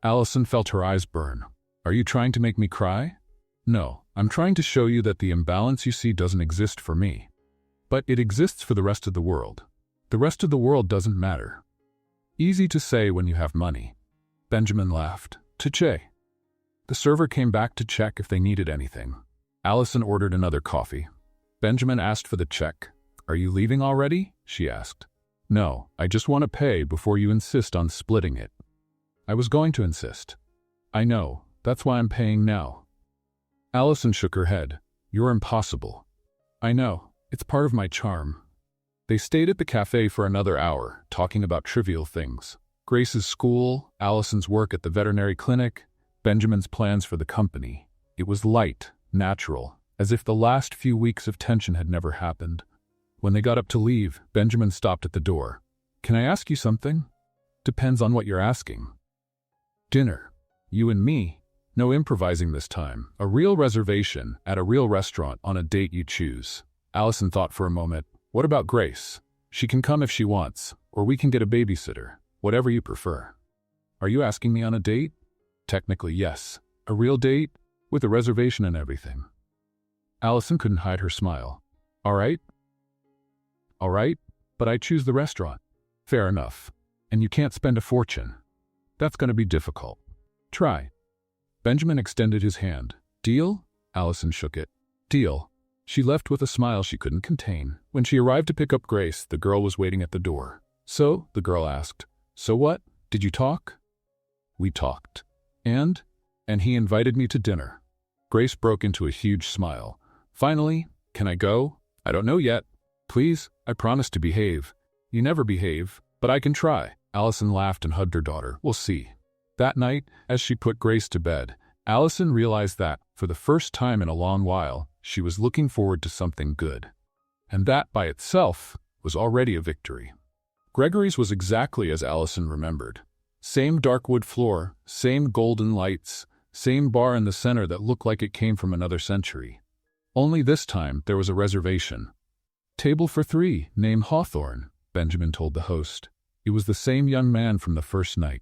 Allison felt her eyes burn. "Are you trying to make me cry?" "No, I'm trying to show you that the imbalance you see doesn't exist for me. But it exists for the rest of the world. The rest of the world doesn't matter." Easy to say when you have money. Benjamin laughed. Touché. The server came back to check if they needed anything. Allison ordered another coffee. Benjamin asked for the check. Are you leaving already? She asked. No, I just want to pay before you insist on splitting it. I was going to insist. I know, that's why I'm paying now. Allison shook her head. You're impossible. I know, it's part of my charm. They stayed at the cafe for another hour, talking about trivial things. Grace's school, Allison's work at the veterinary clinic, Benjamin's plans for the company. It was light, natural, as if the last few weeks of tension had never happened. When they got up to leave, Benjamin stopped at the door. Can I ask you something? Depends on what you're asking. Dinner. You and me. No improvising this time. A real reservation at a real restaurant on a date you choose. Allison thought for a moment. What about Grace? She can come if she wants, or we can get a babysitter. Whatever you prefer. Are you asking me on a date? Technically, yes. A real date, with a reservation and everything. Allison couldn't hide her smile. All right, but I choose the restaurant. Fair enough. And you can't spend a fortune. That's going to be difficult. Try. Benjamin extended his hand. Deal? Allison shook it. Deal. She left with a smile she couldn't contain. When she arrived to pick up Grace, the girl was waiting at the door. So, the girl asked. So what? Did you talk? We talked. And he invited me to dinner. Grace broke into a huge smile. Finally, can I go? I don't know yet. Please, I promise to behave. You never behave, but I can try. Allison laughed and hugged her daughter. We'll see. That night, as she put Grace to bed, Allison realized that, for the first time in a long while, she was looking forward to something good. And that, by itself, was already a victory. Gregory's was exactly as Allison remembered. Same dark wood floor, same golden lights, same bar in the center that looked like it came from another century. Only this time there was a reservation. Table for 3, name Hawthorne, Benjamin told the host. It was the same young man from the first night.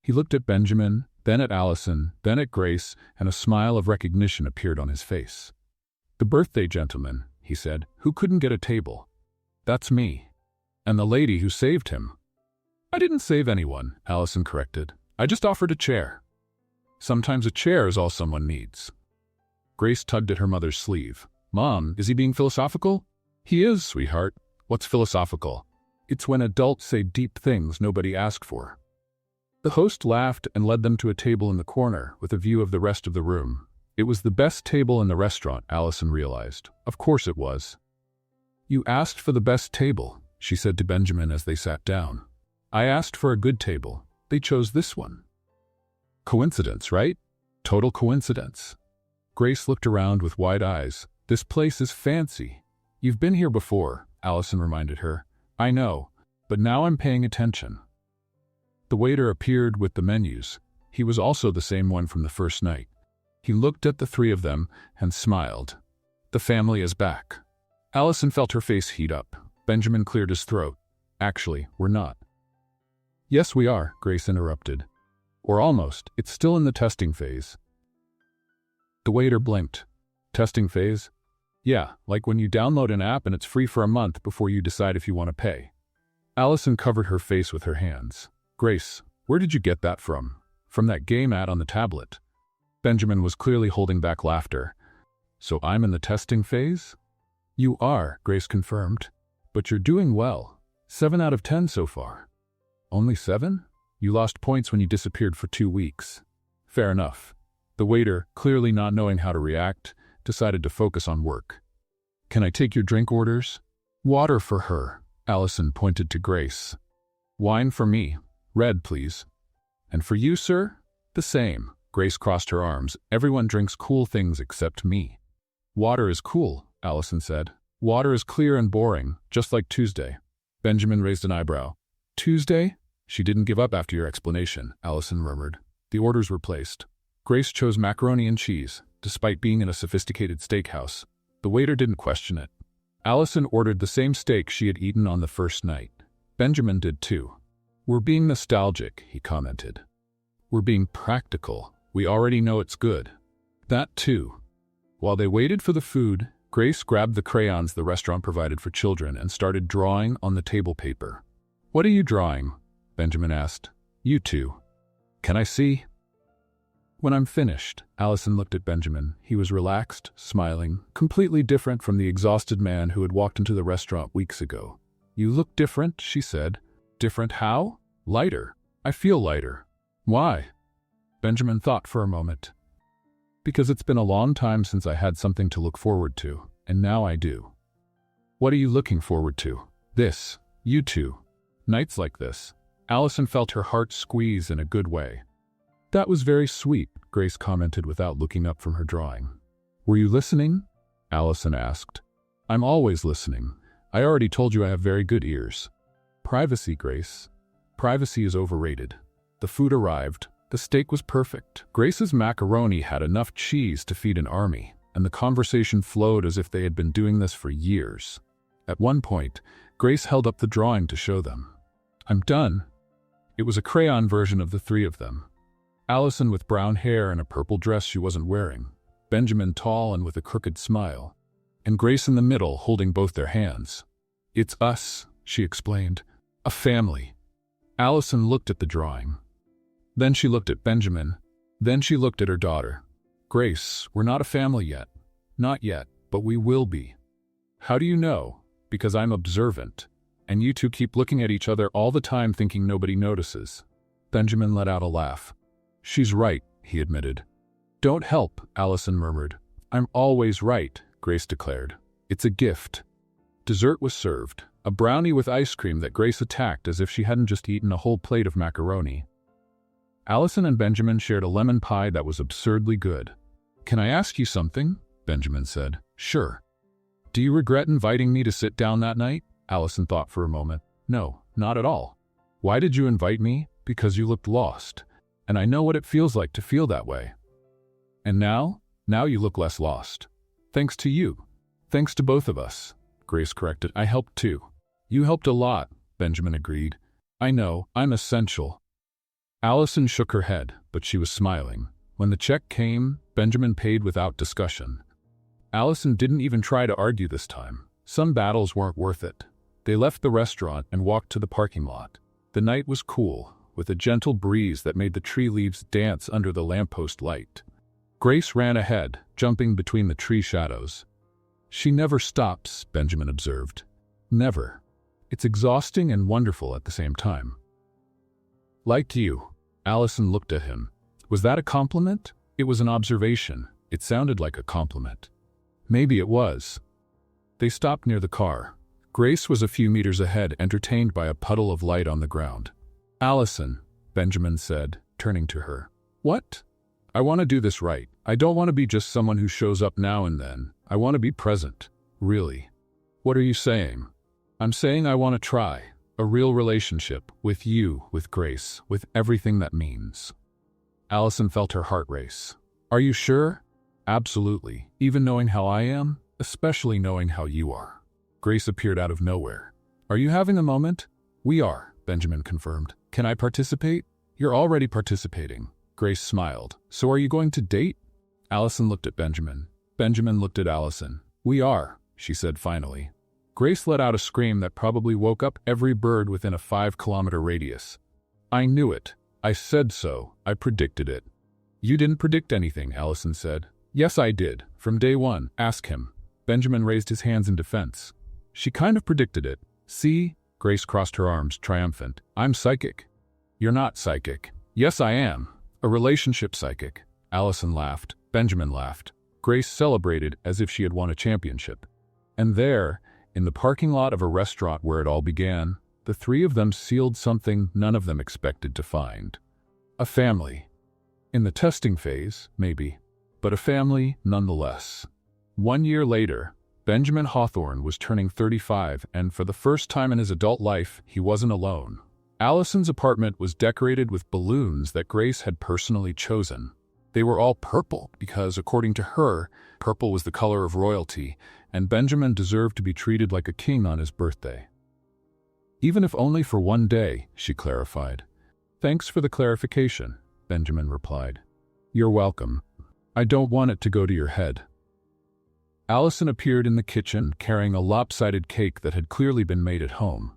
He looked at Benjamin, then at Allison, then at Grace, and a smile of recognition appeared on his face. The birthday gentleman, he said, who couldn't get a table. That's me. And the lady who saved him. I didn't save anyone, Allison corrected. I just offered a chair. Sometimes a chair is all someone needs. Grace tugged at her mother's sleeve. Mom, is he being philosophical? He is, sweetheart. What's philosophical? It's when adults say deep things nobody asked for. The host laughed and led them to a table in the corner with a view of the rest of the room. It was the best table in the restaurant, Allison realized. Of course it was. You asked for the best table, she said to Benjamin as they sat down. I asked for a good table. They chose this one. Coincidence, right? Total coincidence. Grace looked around with wide eyes. This place is fancy. You've been here before, Allison reminded her. I know, but now I'm paying attention. The waiter appeared with the menus. He was also the same one from the first night. He looked at the three of them and smiled. The family is back. Allison felt her face heat up. Benjamin cleared his throat. Actually, we're not. Yes, we are, Grace interrupted. Or almost. It's still in the testing phase. The waiter blinked. Testing phase? Yeah, like when you download an app and it's free for a month before you decide if you want to pay. Allison covered her face with her hands. Grace, where did you get that from? From that game ad on the tablet. Benjamin was clearly holding back laughter. So I'm in the testing phase? You are, Grace confirmed. But you're doing well. 7 out of 10 so far. Only 7? You lost points when you disappeared for 2 weeks. Fair enough. The waiter, clearly not knowing how to react, decided to focus on work. Can I take your drink orders? Water for her, Allison pointed to Grace. Wine for me. Red, please. And for you, sir? The same. Grace crossed her arms. Everyone drinks cool things except me. Water is cool, Allison said. Water is clear and boring, just like Tuesday. Benjamin raised an eyebrow. Tuesday? She didn't give up after your explanation, Allison murmured. The orders were placed. Grace chose macaroni and cheese, despite being in a sophisticated steakhouse. The waiter didn't question it. Allison ordered the same steak she had eaten on the first night. Benjamin did too. We're being nostalgic, he commented. We're being practical. We already know it's good. That too. While they waited for the food, Grace grabbed the crayons the restaurant provided for children and started drawing on the table paper. What are you drawing? Benjamin asked. "You two. Can I see?" "When I'm finished." Allison looked at Benjamin. He was relaxed, smiling, completely different from the exhausted man who had walked into the restaurant weeks ago. "You look different," she said. "Different how?" "Lighter. I feel lighter." "Why?" Benjamin thought for a moment. "Because it's been a long time since I had something to look forward to, and now I do." "What are you looking forward to?" "This. You two. Nights like this." Allison felt her heart squeeze in a good way. "That was very sweet," Grace commented without looking up from her drawing. "Were you listening?" Allison asked. "I'm always listening. I already told you I have very good ears." "Privacy, Grace. Privacy is overrated." The food arrived. The steak was perfect. Grace's macaroni had enough cheese to feed an army, and the conversation flowed as if they had been doing this for years. At one point, Grace held up the drawing to show them. "I'm done." It was a crayon version of the three of them. Allison with brown hair and a purple dress she wasn't wearing, Benjamin tall and with a crooked smile, and Grace in the middle holding both their hands. "It's us," she explained. "A family." Allison looked at the drawing. Then she looked at Benjamin. Then she looked at her daughter. "Grace, we're not a family yet. Not yet, but we will be." "How do you know?" "Because I'm observant, and you two keep looking at each other all the time thinking nobody notices." Benjamin let out a laugh. "She's right," he admitted. "Don't help," Allison murmured. "I'm always right," Grace declared. "It's a gift." Dessert was served, a brownie with ice cream that Grace attacked as if she hadn't just eaten a whole plate of macaroni. Allison and Benjamin shared a lemon pie that was absurdly good. "Can I ask you something?" Benjamin said. "Sure." "Do you regret inviting me to sit down that night?" Allison thought for a moment. "No, not at all." "Why did you invite me?" "Because you looked lost. And I know what it feels like to feel that way." "And now? Now you look less lost." "Thanks to you." "Thanks to both of us," Grace corrected. "I helped too." "You helped a lot," Benjamin agreed. "I know, I'm essential." Allison shook her head, but she was smiling. When the check came, Benjamin paid without discussion. Allison didn't even try to argue this time. Some battles weren't worth it. They left the restaurant and walked to the parking lot. The night was cool, with a gentle breeze that made the tree leaves dance under the lamppost light. Grace ran ahead, jumping between the tree shadows. "She never stops," Benjamin observed. "Never. It's exhausting and wonderful at the same time." "Like you." Allison looked at him. Was that a compliment? It was an observation. It sounded like a compliment. Maybe it was. They stopped near the car. Grace was a few meters ahead, entertained by a puddle of light on the ground. "Allison," Benjamin said, turning to her. "What?" "I want to do this right. I don't want to be just someone who shows up now and then. I want to be present. Really." "What are you saying?" "I'm saying I want to try. A real relationship. With you, with Grace, with everything that means." Allison felt her heart race. "Are you sure?" "Absolutely. Even knowing how I am, especially knowing how you are." Grace appeared out of nowhere. "Are you having a moment?" "We are," Benjamin confirmed. "Can I participate?" "You're already participating." Grace smiled. "So are you going to date?" Allison looked at Benjamin. Benjamin looked at Allison. "We are," she said finally. Grace let out a scream that probably woke up every bird within a 5-kilometer radius. "I knew it. I said so. I predicted it." "You didn't predict anything," Allison said. "Yes, I did. From day one. Ask him." Benjamin raised his hands in defense. "She kind of predicted it. See?" Grace crossed her arms, triumphant. "I'm psychic." "You're not psychic." "Yes, I am. A relationship psychic." Allison laughed. Benjamin laughed. Grace celebrated as if she had won a championship. And there, in the parking lot of a restaurant where it all began, the three of them sealed something none of them expected to find. A family. In the testing phase, maybe, but a family nonetheless. 1 year later, Benjamin Hawthorne was turning 35, and for the first time in his adult life, he wasn't alone. Allison's apartment was decorated with balloons that Grace had personally chosen. They were all purple because, according to her, purple was the color of royalty, and Benjamin deserved to be treated like a king on his birthday. "Even if only for 1 day," she clarified. "Thanks for the clarification," Benjamin replied. "You're welcome. I don't want it to go to your head." Allison appeared in the kitchen carrying a lopsided cake that had clearly been made at home.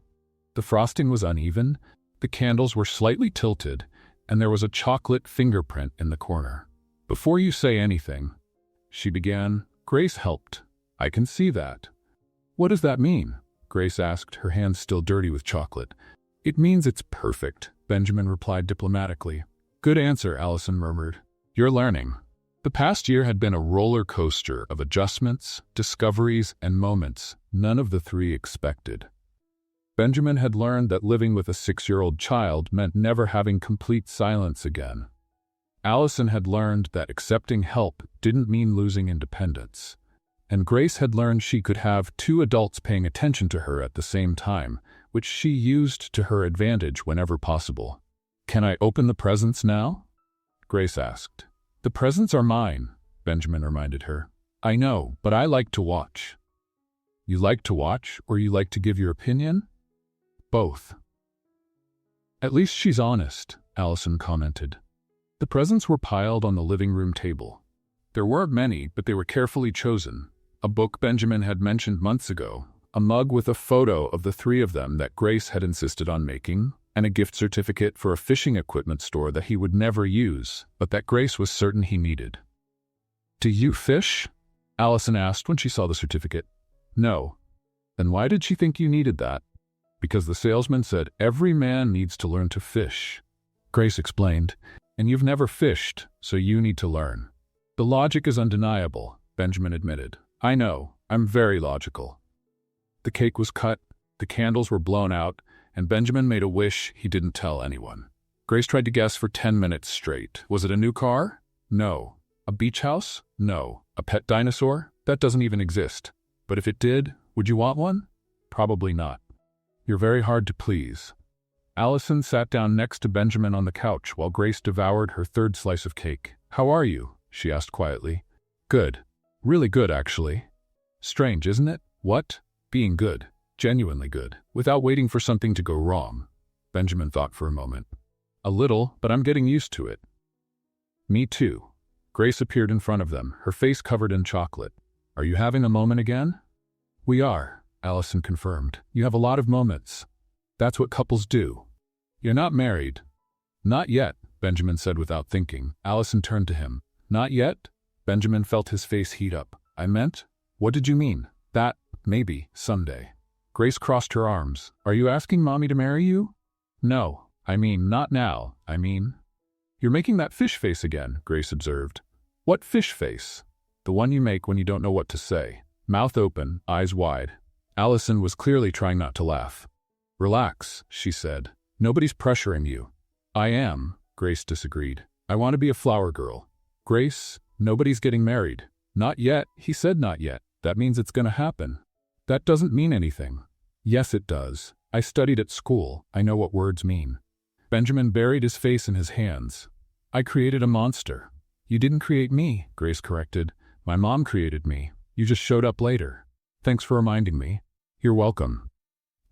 The frosting was uneven, The candles were slightly tilted, and there was a chocolate fingerprint in the corner. "Before you say anything," she began, "Grace helped. I can see that." "What does that mean?" Grace asked, her hands still dirty with chocolate. "It means it's perfect," Benjamin replied diplomatically. "Good answer," Allison murmured. "You're learning." The past year had been a roller coaster of adjustments, discoveries, and moments none of the three expected. Benjamin had learned that living with a 6-year-old child meant never having complete silence again. Allison had learned that accepting help didn't mean losing independence. And Grace had learned she could have 2 adults paying attention to her at the same time, which she used to her advantage whenever possible. "Can I open the presents now?" Grace asked. "The presents are mine," Benjamin reminded her. "I know, but I like to watch." "You like to watch, or you like to give your opinion?" "Both." "At least she's honest," Allison commented. The presents were piled on the living room table. There weren't many, but they were carefully chosen. A book Benjamin had mentioned months ago, a mug with a photo of the 3 of them that Grace had insisted on making, and a gift certificate for a fishing equipment store that he would never use, but that Grace was certain he needed. "Do you fish?" Allison asked when she saw the certificate. "No." "Then why did she think you needed that?" "Because the salesman said every man needs to learn to fish," Grace explained. "And you've never fished, so you need to learn." "The logic is undeniable," Benjamin admitted. "I know, I'm very logical." The cake was cut, the candles were blown out, and Benjamin made a wish he didn't tell anyone. Grace tried to guess for 10 minutes straight. Was it a new car? No. A beach house? No. A pet dinosaur? That doesn't even exist. But if it did, would you want one? Probably not. "You're very hard to please." Allison sat down next to Benjamin on the couch while Grace devoured her 3rd slice of cake. "How are you?" she asked quietly. "Good. Really good, actually." "Strange, isn't it?" "What?" "Being good. Genuinely good. Without waiting for something to go wrong." Benjamin thought for a moment. "A little, but I'm getting used to it." "Me too." Grace appeared in front of them, her face covered in chocolate. "Are you having a moment again?" "We are," Allison confirmed. "You have a lot of moments. That's what couples do." "You're not married." "Not yet," Benjamin said without thinking. Allison turned to him. "Not yet?" Benjamin felt his face heat up. "I meant? What did you mean?" "That, maybe, someday." Grace crossed her arms. "Are you asking Mommy to marry you?" "No, I mean, not now, I mean." "You're making that fish face again," Grace observed. "What fish face?" "The one you make when you don't know what to say. Mouth open, eyes wide." Allison was clearly trying not to laugh. "Relax," she said. "Nobody's pressuring you." "I am," Grace disagreed. "I want to be a flower girl." "Grace, nobody's getting married." "Not yet," he said. "Not yet. That means it's gonna happen." "That doesn't mean anything." "Yes, it does. I studied at school. I know what words mean." Benjamin buried his face in his hands. "I created a monster." "You didn't create me," Grace corrected. "My mom created me. You just showed up later." "Thanks for reminding me." "You're welcome."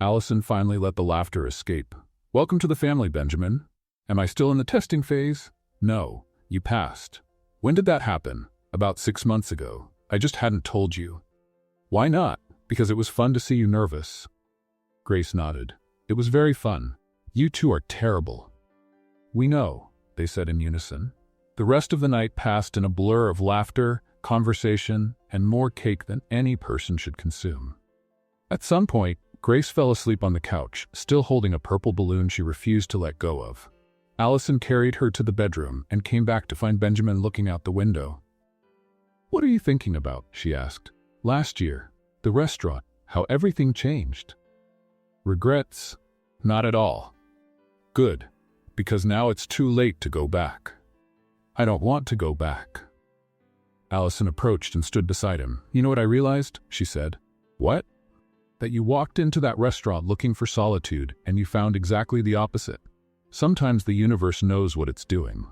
Allison finally let the laughter escape. "Welcome to the family, Benjamin." "Am I still in the testing phase?" "No, you passed." "When did that happen?" "About 6 months ago. I just hadn't told you." "Why not?" "Because it was fun to see you nervous." Grace nodded. "It was very fun. You two are terrible." "We know," they said in unison. The rest of the night passed in a blur of laughter, conversation, and more cake than any person should consume. At some point, Grace fell asleep on the couch, still holding a purple balloon she refused to let go of. Allison carried her to the bedroom and came back to find Benjamin looking out the window. "What are you thinking about?" she asked. "Last year, the restaurant, how everything changed." "Regrets?" "Not at all." "Good, because now it's too late to go back." "I don't want to go back." Allison approached and stood beside him. "You know what I realized?" she said. "What?" "That you walked into that restaurant looking for solitude, and you found exactly the opposite. Sometimes the universe knows what it's doing.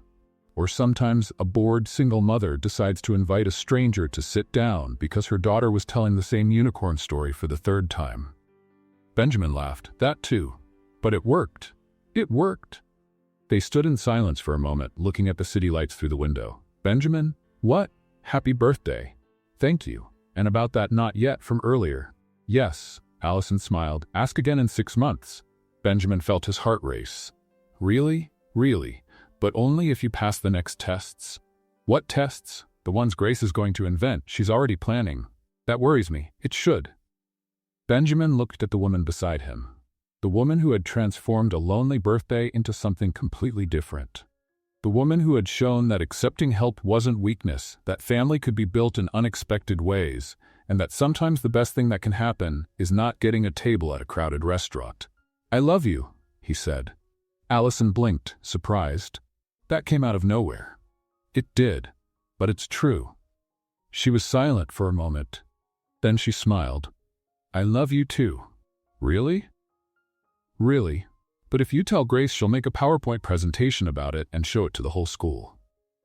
Or sometimes a bored single mother decides to invite a stranger to sit down because her daughter was telling the same unicorn story for the 3rd time." Benjamin laughed. "That too. But it worked. It worked." They stood in silence for a moment, looking at the city lights through the window. "Benjamin?" "What?" "Happy birthday." "Thank you. And about that not yet from earlier." "Yes," Allison smiled. "Ask again in 6 months." Benjamin felt his heart race. Really? Really? But only if you pass the next tests? What tests? The ones Grace is going to invent. She's already planning. That worries me. It should. Benjamin looked at the woman beside him. The woman who had transformed a lonely birthday into something completely different. The woman who had shown that accepting help wasn't weakness, that family could be built in unexpected ways, and that sometimes the best thing that can happen is not getting a table at a crowded restaurant. "I love you," he said. Allison blinked, surprised. That came out of nowhere. It did, but it's true. She was silent for a moment. Then she smiled. "I love you too." "Really?" "Really. But if you tell Grace, she'll make a PowerPoint presentation about it and show it to the whole school."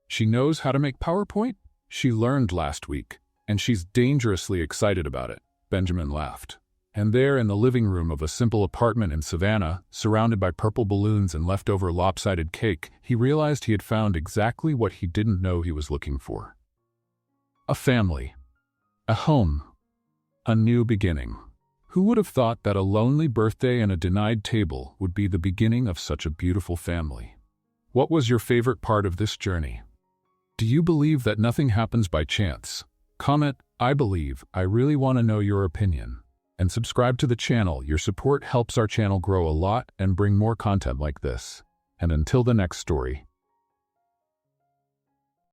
"She knows how to make PowerPoint? She learned last week, and she's dangerously excited about it." Benjamin laughed. And there in the living room of a simple apartment in Savannah, surrounded by purple balloons and leftover lopsided cake, he realized he had found exactly what he didn't know he was looking for. A family. A home. A new beginning. Who would have thought that a lonely birthday and a denied table would be the beginning of such a beautiful family? What was your favorite part of this journey? Do you believe that nothing happens by chance? Comment, "I believe." I really want to know your opinion. And subscribe to the channel. Your support helps our channel grow a lot and bring more content like this. And until the next story.